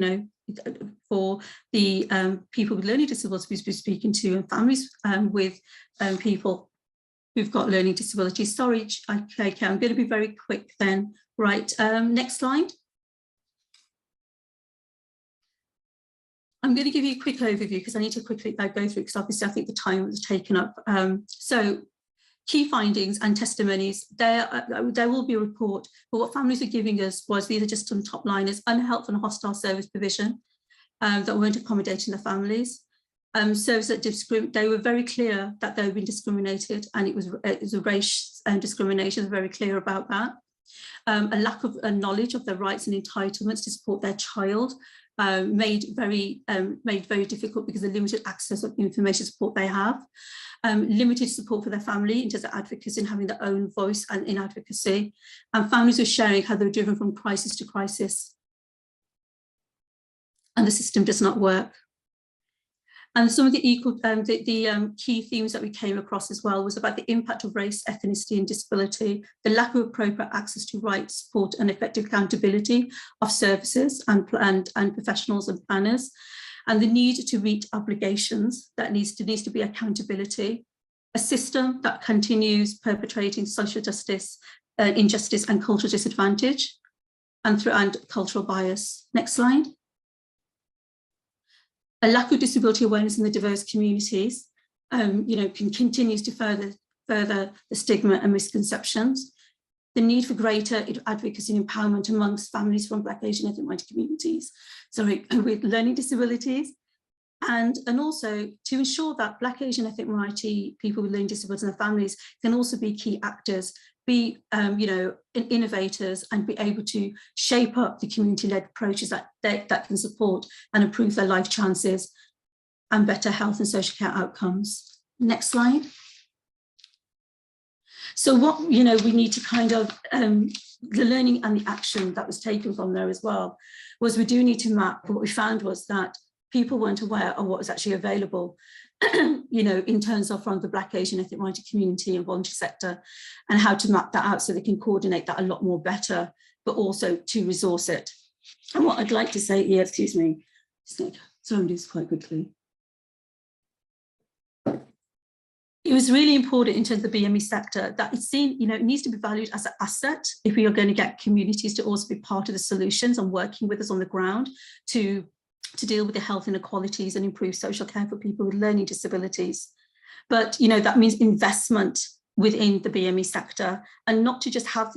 for the people with learning disabilities we're speaking to, and families with people who've got learning disabilities. Sorry, okay, I'm going to be very quick then. Right, next slide. I'm going to give you a quick overview because I need to quickly go through, because obviously I think the time was taken up. So key findings and testimonies, there will be a report, but what families were giving us was, these are just some top liners: unhelpful and hostile service provision that weren't accommodating the families. Service that they were very clear that they had been discriminated, and it was a race discrimination, very clear about that. A lack of knowledge of their rights and entitlements to support their child, made very difficult because of the limited access of information support they have. Limited support for their family in terms of advocacy and having their own voice and in advocacy. And families were sharing how they were driven from crisis to crisis. And the system does not work. And some of the key themes that we came across as well was about the impact of race, ethnicity and disability, the lack of appropriate access to rights, support and effective accountability of services and professionals and planners, and the need to meet obligations. That needs to be accountability. a system that continues perpetrating social justice, injustice and cultural disadvantage and cultural bias. Next slide. A lack of disability awareness in the diverse communities, continues to further the stigma and misconceptions. The need for greater advocacy and empowerment amongst families from Black, Asian, ethnic minority communities, with learning disabilities, and also to ensure that Black, Asian, ethnic minority people with learning disabilities and their families can also be key actors, be innovators, and be able to shape up the community-led approaches that can support and improve their life chances and better health and social care outcomes. Next slide. So what we need to kind of the learning and the action that was taken from there as well was we do need to map. What we found was that people weren't aware of what was actually available, in terms of from the Black, Asian, ethnic minority community and voluntary sector, and how to map that out so they can coordinate that a lot more better, but also to resource it. And what I'd like to say here, excuse me, sorry, I'm doing this quite quickly. It was really important in terms of the BME sector that it's seen, it needs to be valued as an asset if we are going to get communities to also be part of the solutions and working with us on the ground to deal with the health inequalities and improve social care for people with learning disabilities. But that means investment within the BME sector, and not to just have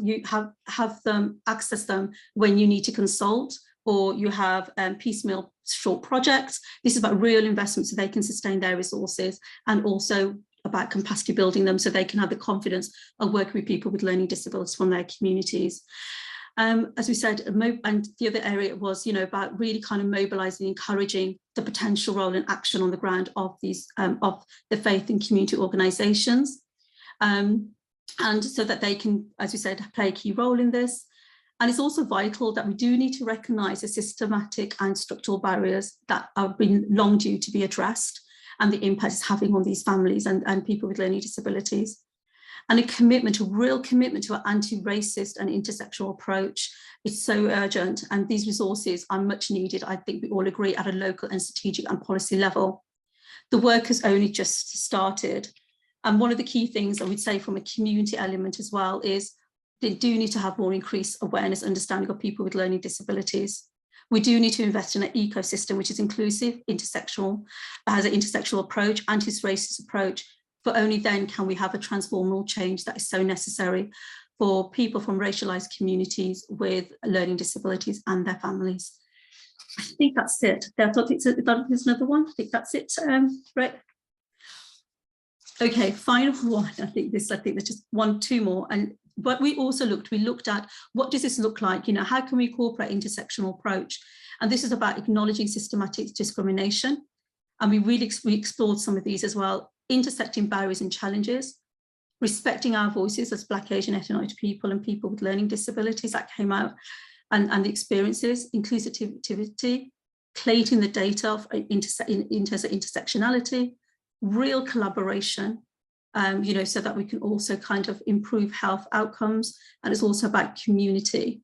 them access them when you need to consult or you have piecemeal short projects. This is about real investment so they can sustain their resources, and also about capacity building them so they can have the confidence of working with people with learning disabilities from their communities. As we said, and the other area was, about really kind of mobilising, encouraging the potential role and action on the ground of these, of the faith and community organisations, and so that they can, as we said, play a key role in this. And it's also vital that we do need to recognise the systematic and structural barriers that have been long due to be addressed, and the impact it's having on these families and people with learning disabilities. And a real commitment to an anti-racist and intersectional approach. It's so urgent, and these resources are much needed, I think we all agree, at a local and strategic and policy level. The work has only just started. And one of the key things I would say from a community element as well is they do need to have more increased awareness, understanding of people with learning disabilities. We do need to invest in an ecosystem which is inclusive, intersectional, has an intersectional approach, anti-racist approach, but only then can we have a transformational change that is so necessary for people from racialized communities with learning disabilities and their families. I think that's it. I thought there's another one. I think that's it, right? Okay, final one. I think there's just two more. But we also looked at what does this look like? How can we incorporate intersectional approach? And this is about acknowledging systematic discrimination. And we explored some of these as well. Intersecting barriers and challenges, respecting our voices as Black, Asian, ethnic minority people and people with learning disabilities that came out, and the experiences, inclusivity, collating the data of in terms of intersectionality, real collaboration, so that we can also kind of improve health outcomes. And it's also about community.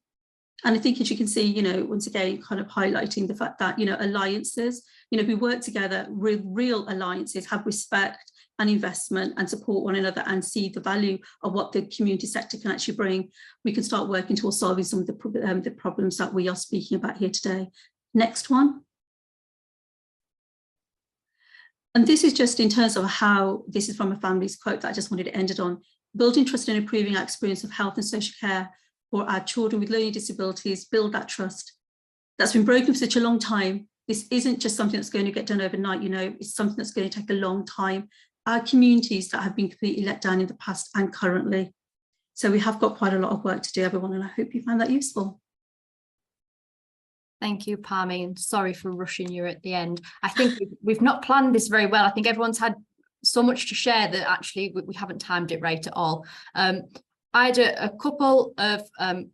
And I think, as you can see, once again, kind of highlighting the fact that, alliances, we work together with real alliances, have respect and investment and support one another and see the value of what the community sector can actually bring. We can start working towards solving some of the problems that we are speaking about here today. Next one. And this is just in terms of how, this is from a family's quote that I just wanted to end it on. Building trust and improving our experience of health and social care for our children with learning disabilities, build that trust. That's been broken for such a long time. This isn't just something that's going to get done overnight, it's something that's going to take a long time. Our communities that have been completely let down in the past and currently. So we have got quite a lot of work to do, everyone, and I hope you found that useful. Thank you, Parmi, and sorry for rushing you at the end. I think we've not planned this very well. I think everyone's had so much to share that actually we haven't timed it right at all. I had a couple of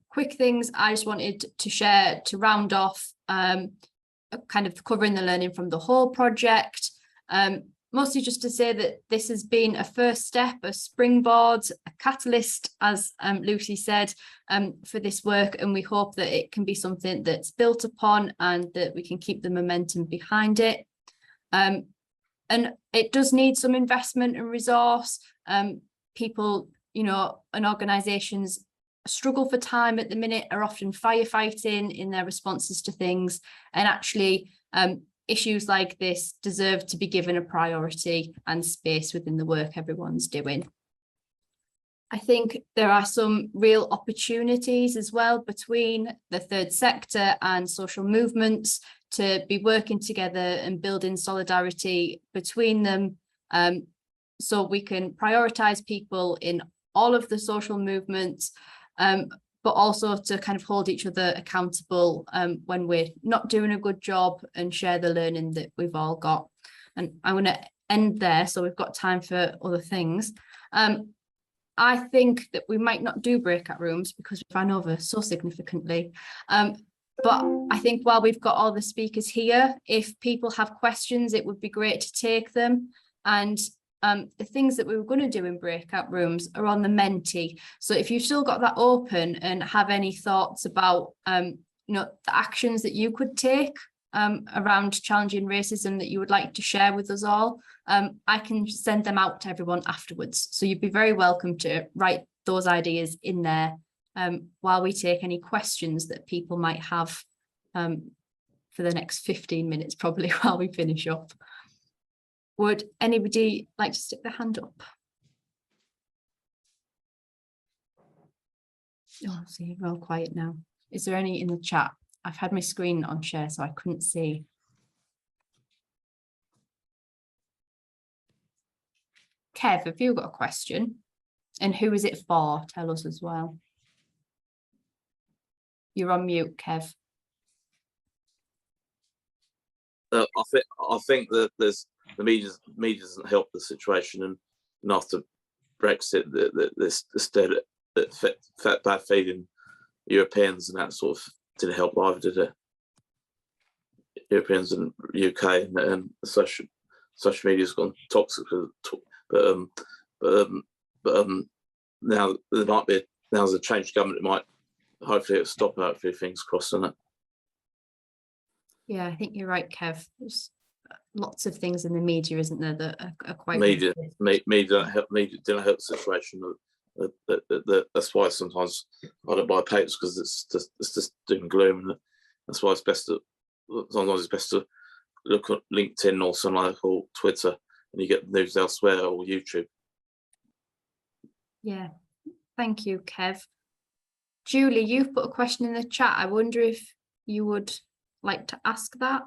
quick things I just wanted to share to round off, kind of covering the learning from the whole project. Mostly just to say that this has been a first step, a springboard, a catalyst, as Lucy said, for this work, and we hope that it can be something that's built upon and that we can keep the momentum behind it. And it does need some investment and resource. People, you know, and organisations struggle for time at the minute, are often firefighting in their responses to things, and actually issues like this deserve to be given a priority and space within the work everyone's doing. I think there are some real opportunities as well between the third sector and social movements to be working together and building solidarity between them, so we can prioritise people in all of the social movements, but also to kind of hold each other accountable when we're not doing a good job, and share the learning that we've all got. And I'm going to end there so we've got time for other things. I think that we might not do breakout rooms because we ran over so significantly. But I think while we've got all the speakers here, if people have questions, it would be great to take them. And the things that we were going to do in breakout rooms are on the Menti. So if you've still got that open and have any thoughts about you know, the actions that you could take around challenging racism that you would like to share with us all, I can send them out to everyone afterwards. So you'd be very welcome to write those ideas in there while we take any questions that people might have for the next 15 minutes, probably, while we finish up. Would anybody like to stick their hand up? Oh, see, we're all quiet now. Is there any in the chat? I've had my screen on share, so I couldn't see. Kev, have you got a question? And who is it for? Tell us as well. You're on mute, Kev. I think that there's the media doesn't help the situation, and after Brexit, this bad feeding Europeans and that sort of didn't help either, did it? Europeans and UK and social media's gone toxic, but now there might be, now there's a change of government, it might hopefully it'll stop out a few things crossing it. Yeah, I think you're right, Kev. There's lots of things in the media, isn't there, that are quite media don't help the situation. That's why sometimes I don't buy papers, because it's just doom and gloom, and that's why it's best to sometimes it's best to look at LinkedIn or something like, or Twitter, and you get news elsewhere, or YouTube. Yeah, thank you, Kev. Julie, you've put a question in the chat. I wonder if you would like to ask that.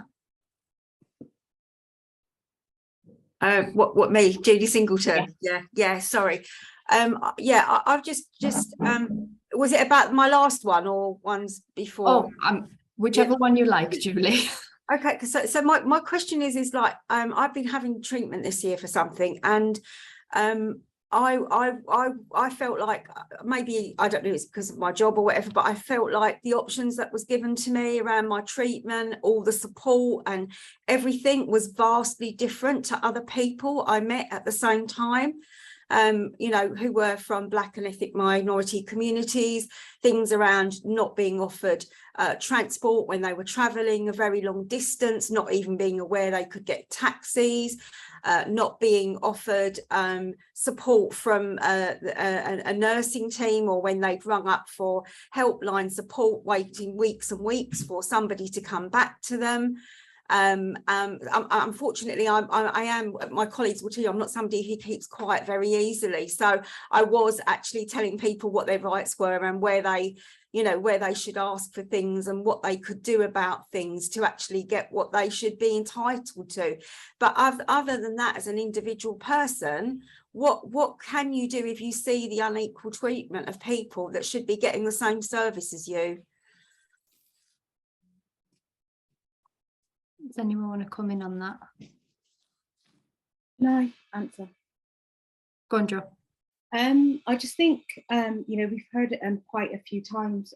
What me, Julie Singleton? Yeah, sorry. Yeah, I've just was it about my last one or ones before? Oh, whichever one you like, Julie. Okay, so my question is like, I've been having treatment this year for something, and I felt like, maybe, I don't know, it's because of my job or whatever, but I felt like the options that was given to me around my treatment, all the support and everything, was vastly different to other people I met at the same time, you know, who were from Black and ethnic minority communities, things around not being offered transport when they were travelling a very long distance, not even being aware they could get taxis, not being offered support from a nursing team, or when they've rung up for helpline support, waiting weeks and weeks for somebody to come back to them. Unfortunately, I am, my colleagues will tell you, I'm not somebody who keeps quiet very easily. So I was actually telling people what their rights were and where they, you know, where they should ask for things and what they could do about things to actually get what they should be entitled to. But other than that, as an individual person, what can you do if you see the unequal treatment of people that should be getting the same service as you? Does anyone want to come in on that? No, answer. Go on, Jo. I just think, you know, we've heard it quite a few times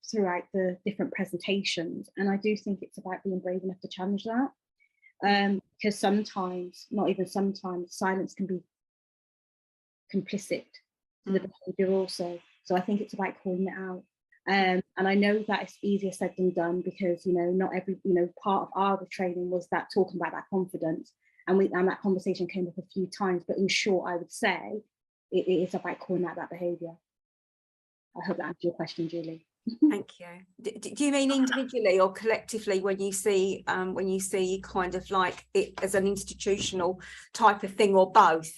throughout the different presentations, and I do think it's about being brave enough to challenge that, because sometimes, not even sometimes, silence can be complicit to the behaviour also. So I think it's about calling it out. And I know that it's easier said than done, because, you know, not every, you know, part of our training was that talking about that confidence. and that conversation came up a few times, but in short, I would say it is about calling out that behaviour. I hope that answers your question, Julie. Thank you. Do you mean individually or collectively when you see kind of like it as an institutional type of thing, or both?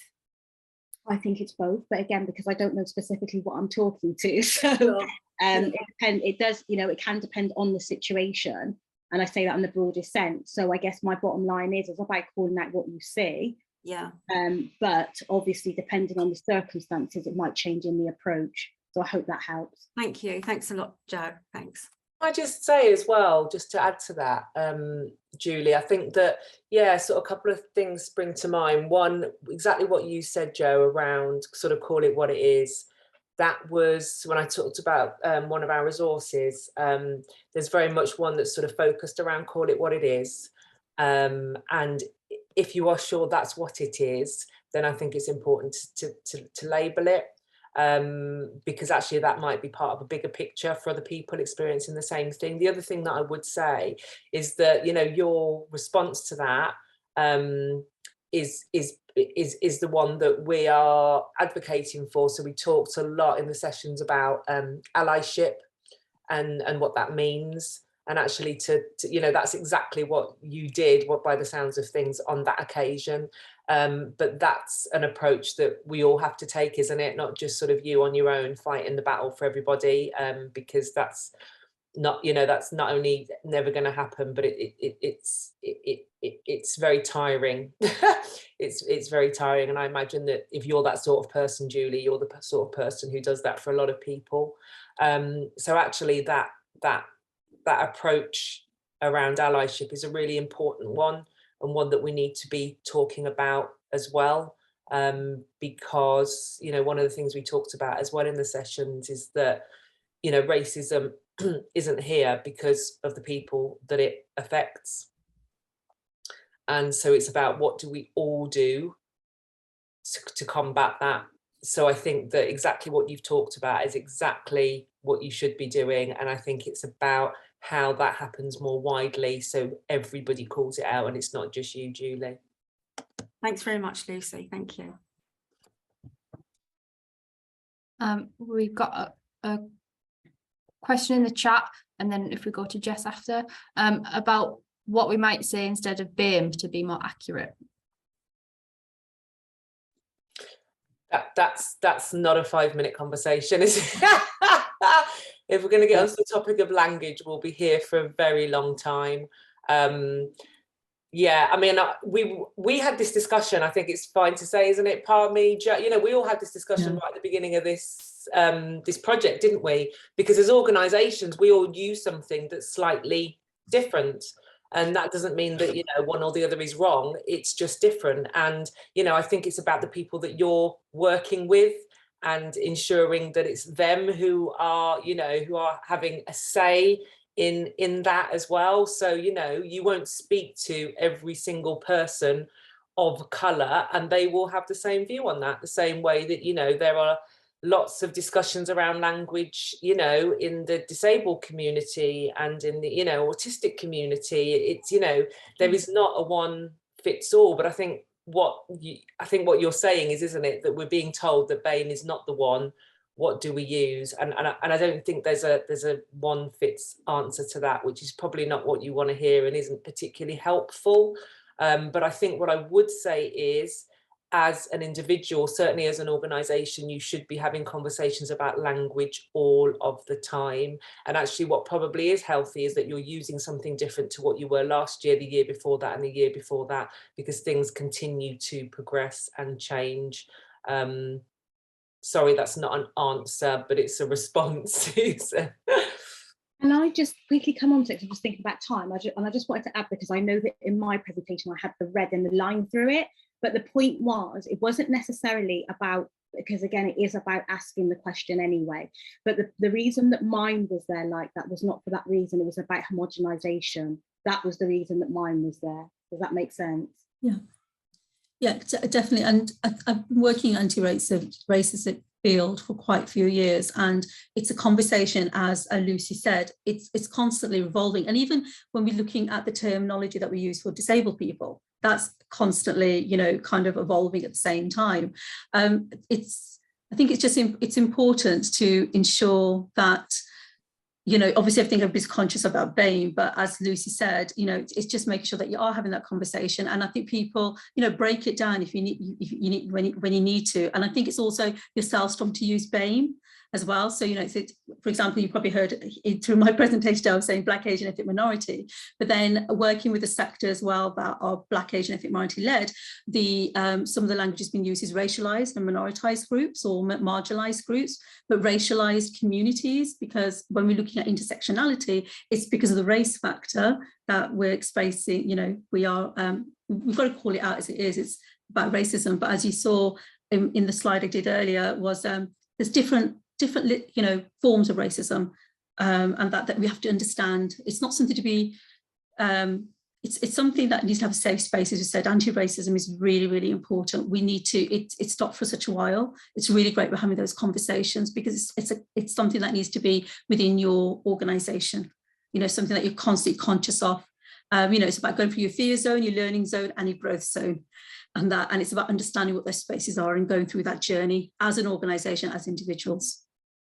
I think it's both, but again, because I don't know specifically what I'm talking to, so it does, you know, it can depend on the situation, and I say that in the broadest sense. So I guess my bottom line is about calling out what you see. Yeah. But obviously, depending on the circumstances, it might change in the approach. So I hope that helps. Thank you. Thanks a lot, Jo. Thanks. I just say as well, just to add to that, Julie, I think that, yeah, sort of a couple of things spring to mind. One, exactly what you said, Jo, around sort of call it what it is. That was when I talked about one of our resources. There's very much one that's sort of focused around call it what it is. And if you are sure that's what it is, then I think it's important to label it. Because actually that might be part of a bigger picture for other people experiencing the same thing. The other thing that I would say is that, you know, your response to that is the one that we are advocating for. So we talked a lot in the sessions about allyship and what that means. And actually to you know, that's exactly what you did, what by the sounds of things on that occasion. But that's an approach that we all have to take, isn't it? Not just sort of you on your own fighting the battle for everybody, because that's not, you know, that's not only never going to happen, but it's very tiring. it's very tiring, and I imagine that if you're that sort of person, Julie, you're the sort of person who does that for a lot of people. So actually that approach around allyship is a really important one, and one that we need to be talking about as well, because, you know, one of the things we talked about as well in the sessions is that, you know, racism isn't here because of the people that it affects. And so it's about what do we all do to combat that. So I think that exactly what you've talked about is exactly what you should be doing. And I think it's about how that happens more widely, so everybody calls it out and it's not just you, Julie. Thanks very much, Lucy. Thank you. We've got a question in the chat, and then if we go to Jess after, about what we might say instead of BAME to be more accurate. That's not a 5-minute conversation, is it? If we're going to get onto the topic of language, we'll be here for a very long time. Yeah, I mean, we had this discussion, I think it's fine to say, isn't it, Parmi? You know, we all had this discussion right at the beginning of this this project, didn't we? Because as organisations, we all use something that's slightly different. And that doesn't mean that, you know, one or the other is wrong. It's just different. And, you know, I think it's about the people that you're working with and ensuring that it's them who are, you know, who are having a say in that as well. So, you know, you won't speak to every single person of colour and they will have the same view on that, the same way that, you know, there are lots of discussions around language, you know, in the disabled community and in the, you know, autistic community. It's, you know, there is not a one fits all, but I think what you're saying is, isn't it, that we're being told that BAME is not the one. What do we use? And I don't think there's a one fits answer to that, which is probably not what you want to hear and isn't particularly helpful. But I think what I would say is, as an individual, certainly as an organisation, you should be having conversations about language all of the time. And actually what probably is healthy is that you're using something different to what you were last year, the year before that and the year before that, because things continue to progress and change. Sorry, that's not an answer, but it's a response. And I just quickly come on to it, I'm just thinking about time. I just wanted to add, because I know that in my presentation I had the red and the line through it, but the point was, it wasn't necessarily about, because again, it is about asking the question anyway, but the reason that mine was there like that was not for that reason, it was about homogenization. That was the reason that mine was there. Does that make sense? Yeah, definitely. And I've been working anti-racist field for quite a few years, and it's a conversation, as Lucy said, it's constantly evolving. And even when we're looking at the terminology that we use for disabled people, that's constantly, you know, kind of evolving at the same time. I think it's important to ensure that, you know, obviously everything everybody's conscious about BAME, but as Lucy said, you know, it's just making sure that you are having that conversation. And I think people, you know, break it down if you need when you need to. And I think it's also yourself starting to use BAME as well. So, you know, for example, you probably heard through my presentation, I was saying Black, Asian, ethnic minority, but then working with the sector as well that are Black, Asian, ethnic minority led, some of the languages being used is racialized and minoritized groups or marginalized groups, but racialized communities, because when we're looking at intersectionality, it's because of the race factor that we're experiencing, you know, we've got to call it out as it is, it's about racism. But as you saw in the slide I did earlier, was there's different you know, forms of racism, and that we have to understand. It's not something to be, it's something that needs to have a safe space. As you said, anti-racism is really, really important. We need to, it's stopped for such a while. It's really great we're having those conversations, because it's something that needs to be within your organisation, you know, something that you're constantly conscious of. You know, it's about going through your fear zone, your learning zone and your growth zone. And it's about understanding what those spaces are and going through that journey as an organisation, as individuals.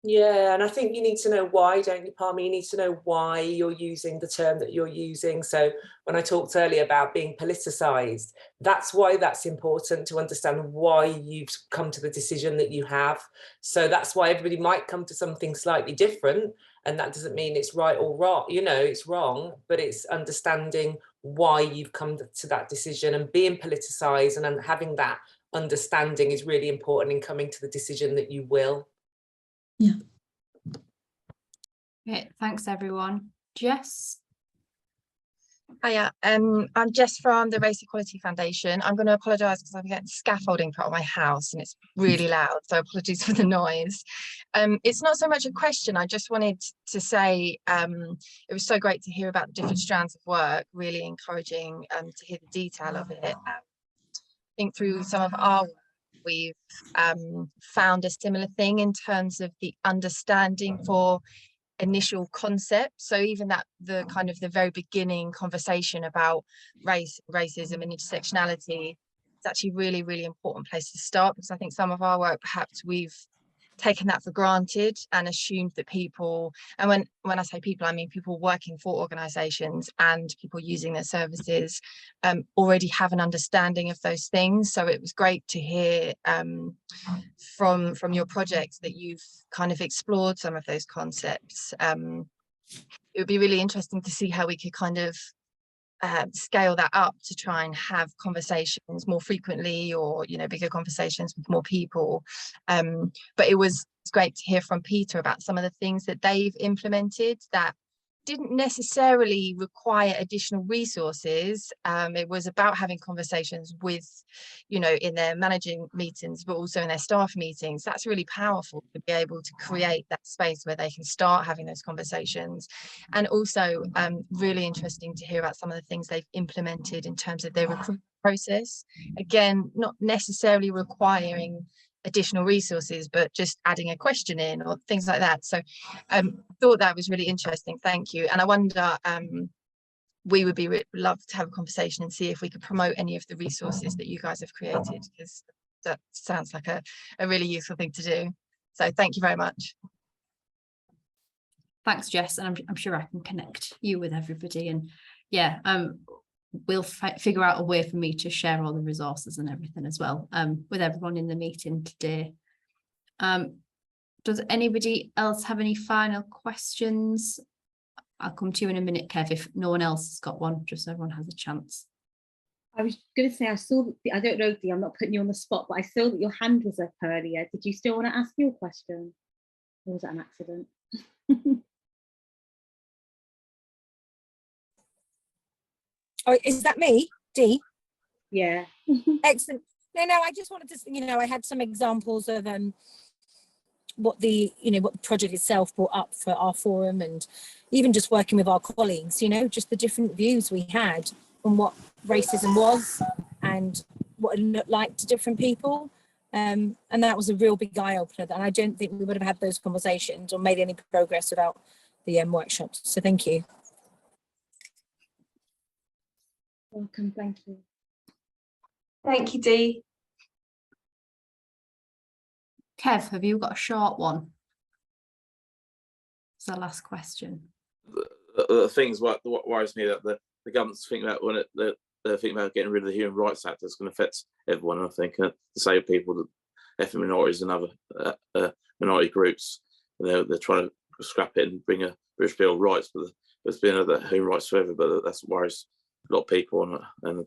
Yeah, and I think you need to know why, don't you, Palmer? You need to know why you're using the term that you're using. So when I talked earlier about being politicised, that's why that's important, to understand why you've come to the decision that you have. So that's why everybody might come to something slightly different, and that doesn't mean it's right or wrong, you know, it's wrong, but it's understanding why you've come to that decision. And being politicised and having that understanding is really important in coming to the decision that you will. Yeah. Okay, thanks everyone. Jess? Hiya, I'm Jess from the Race Equality Foundation. I'm going to apologise because I'm getting scaffolding put on my house and it's really loud, so apologies for the noise. It's not so much a question, I just wanted to say it was so great to hear about the different strands of work, really encouraging to hear the detail of it. I think through some of our work, we've found a similar thing in terms of the understanding for initial concept. So even that the kind of the very beginning conversation about racism and intersectionality, it's actually really, really important place to start, because I think some of our work, perhaps we've taken that for granted and assumed that people, and when I say people, I mean people working for organisations and people using their services already have an understanding of those things. So it was great to hear from your project that you've kind of explored some of those concepts. It would be really interesting to see how we could kind of scale that up to try and have conversations more frequently, or, you know, bigger conversations with more people. But it was great to hear from Peter about some of the things that they've implemented that didn't necessarily require additional resources. It was about having conversations with, you know, in their managing meetings, but also in their staff meetings. That's really powerful to be able to create that space where they can start having those conversations. And also really interesting to hear about some of the things they've implemented in terms of their recruitment process. Again, not necessarily requiring additional resources, but just adding a question in or things like that. So thought that was really interesting. Thank you. And I wonder, we would love to have a conversation and see if we could promote any of the resources that you guys have created, because that sounds like a really useful thing to do. So thank you very much. Thanks, Jess. And I'm sure I can connect you with everybody. And yeah, we'll figure out a way for me to share all the resources and everything as well with everyone in the meeting today. Does anybody else have any final questions? I'll come to you in a minute, Kev, if no one else has got one, just so everyone has a chance. I was going to say, I saw, I don't know, Dee, I'm not putting you on the spot, but I saw that your hand was up earlier. Did you still want to ask your question? Or was that an accident? Oh, is that me, Dee? Yeah. Excellent. No, I just wanted to, you know, I had some examples of what the project itself brought up for our forum, and even just working with our colleagues, you know, just the different views we had on what racism was and what it looked like to different people. And that was a real big eye opener, and I don't think we would have had those conversations or made any progress without the workshops. So thank you. Welcome, thank you. Thank you, Dee. Kev, have you got a short one? It's the last question. The things what worries me that the government's thinking about when they're thinking about getting rid of the Human Rights Act. It's going to affect everyone. I think disabled people, ethnic minorities, and other minority groups. They're trying to scrap it and bring a British Bill of Rights, but there's been other human rights forever. But that's what worries a lot of people, and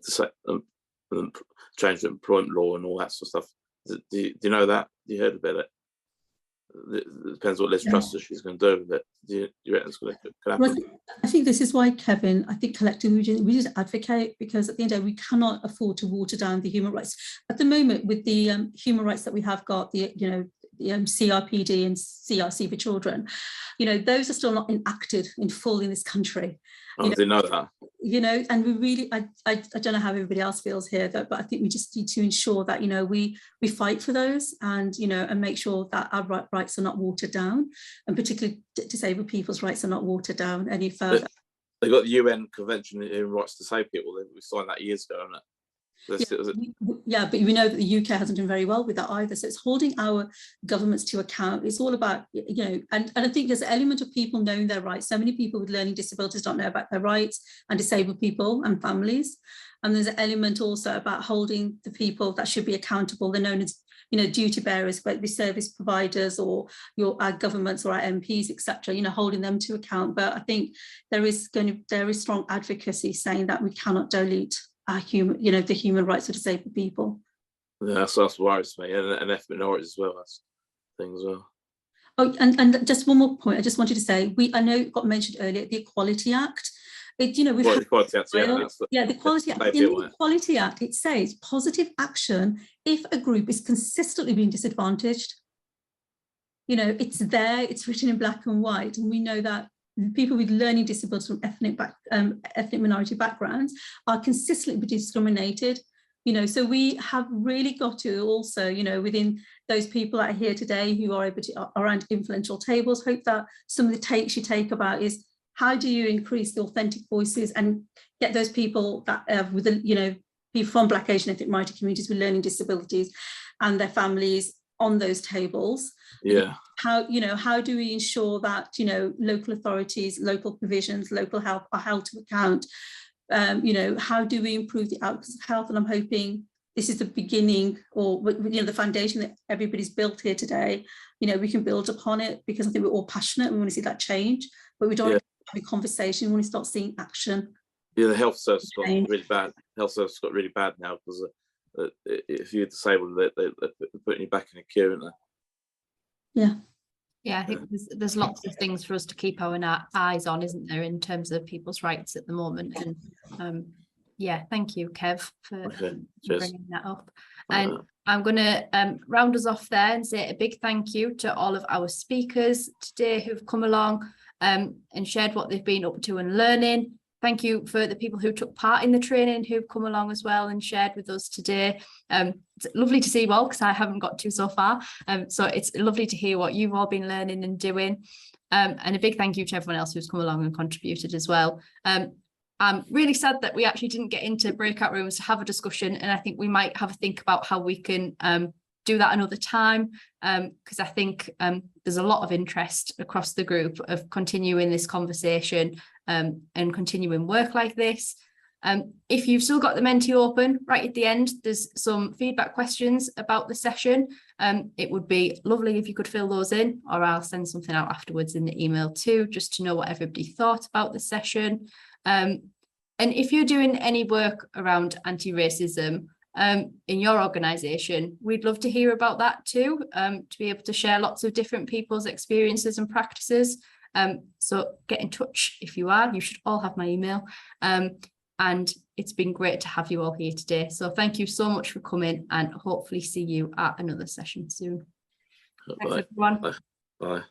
change the employment law and all that sort of stuff. Do you know that? You heard about it? It depends what Liz Truss she's going to do with it. Do you reckon it's going to happen? Well, I think this is why, Kevin, I think collectively we just advocate, because at the end of the day, we cannot afford to water down the human rights. At the moment, with the human rights that we have got, the CRPD and CRC for children, those are still not enacted in full in this country. I didn't know that. And we really, I don't know how everybody else feels here, but I think we just need to ensure that, we fight for those and, and make sure that our rights are not watered down, and particularly disabled people's rights are not watered down any further. They got the UN Convention on Human Rights to Disabled People. We signed that years ago, hasn't it? Yeah, but we know that the UK hasn't done very well with that either. So it's holding our governments to account. It's all about, and I think there's an element of people knowing their rights. So many people with learning disabilities don't know about their rights, and disabled people and families. And there's an element also about holding the people that should be accountable. They're known as, duty bearers, whether it be service providers or our governments or our MPs, etc. Holding them to account. But I think there is strong advocacy saying that we cannot dilute our the human rights of disabled people. Yeah, that's what worries me, and ethnic minorities as well. That's the thing as well. Oh, and just one more point. I just wanted to say, I know it got mentioned earlier, the Equality Act. The Equality Act. The Equality Act. In the Equality Act, it says positive action if a group is consistently being disadvantaged. It's there. It's written in black and white, and we know that people with learning disabilities from ethnic minority backgrounds are consistently discriminated. So we have really got to also, within those people that are here today who are able to around influential tables, hope that some of the takes you take about is how do you increase the authentic voices and get those people that with people from Black, Asian, ethnic minority communities with learning disabilities and their families on those tables. Yeah. How do we ensure that local authorities, local provisions, local health are held to account? How do we improve the outcomes of health? And I'm hoping this is the beginning, or the foundation that everybody's built here today. We can build upon it, because I think we're all passionate and we want to see that change, but we don't want to have a conversation. We want to start seeing action. Yeah, the health service got really bad. Health service got really bad now, because if you're disabled, they're putting you back in a queue, aren't they? Yeah, I think there's lots of things for us to keep our eyes on, isn't there, in terms of people's rights at the moment. And thank you, Kev, for bringing that up. And I'm going to round us off there and say a big thank you to all of our speakers today who've come along and shared what they've been up to and learning. Thank you for the people who took part in the training, who've come along as well and shared with us today. It's lovely to see you all, because I haven't got to so far. So it's lovely to hear what you've all been learning and doing. And a big thank you to everyone else who's come along and contributed as well. I'm really sad that we actually didn't get into breakout rooms to have a discussion, and I think we might have a think about how we can do that another time, because I think there's a lot of interest across the group of continuing this conversation and continuing work like this. If you've still got the Menti open, right at the end, there's some feedback questions about the session. It would be lovely if you could fill those in, or I'll send something out afterwards in the email too, just to know what everybody thought about the session. And if you're doing any work around anti-racism in your organisation, we'd love to hear about that too, to be able to share lots of different people's experiences and practices. So get in touch if you are. You should all have my email. And it's been great to have you all here today. So thank you so much for coming, and hopefully see you at another session soon. Thanks, everyone. Bye.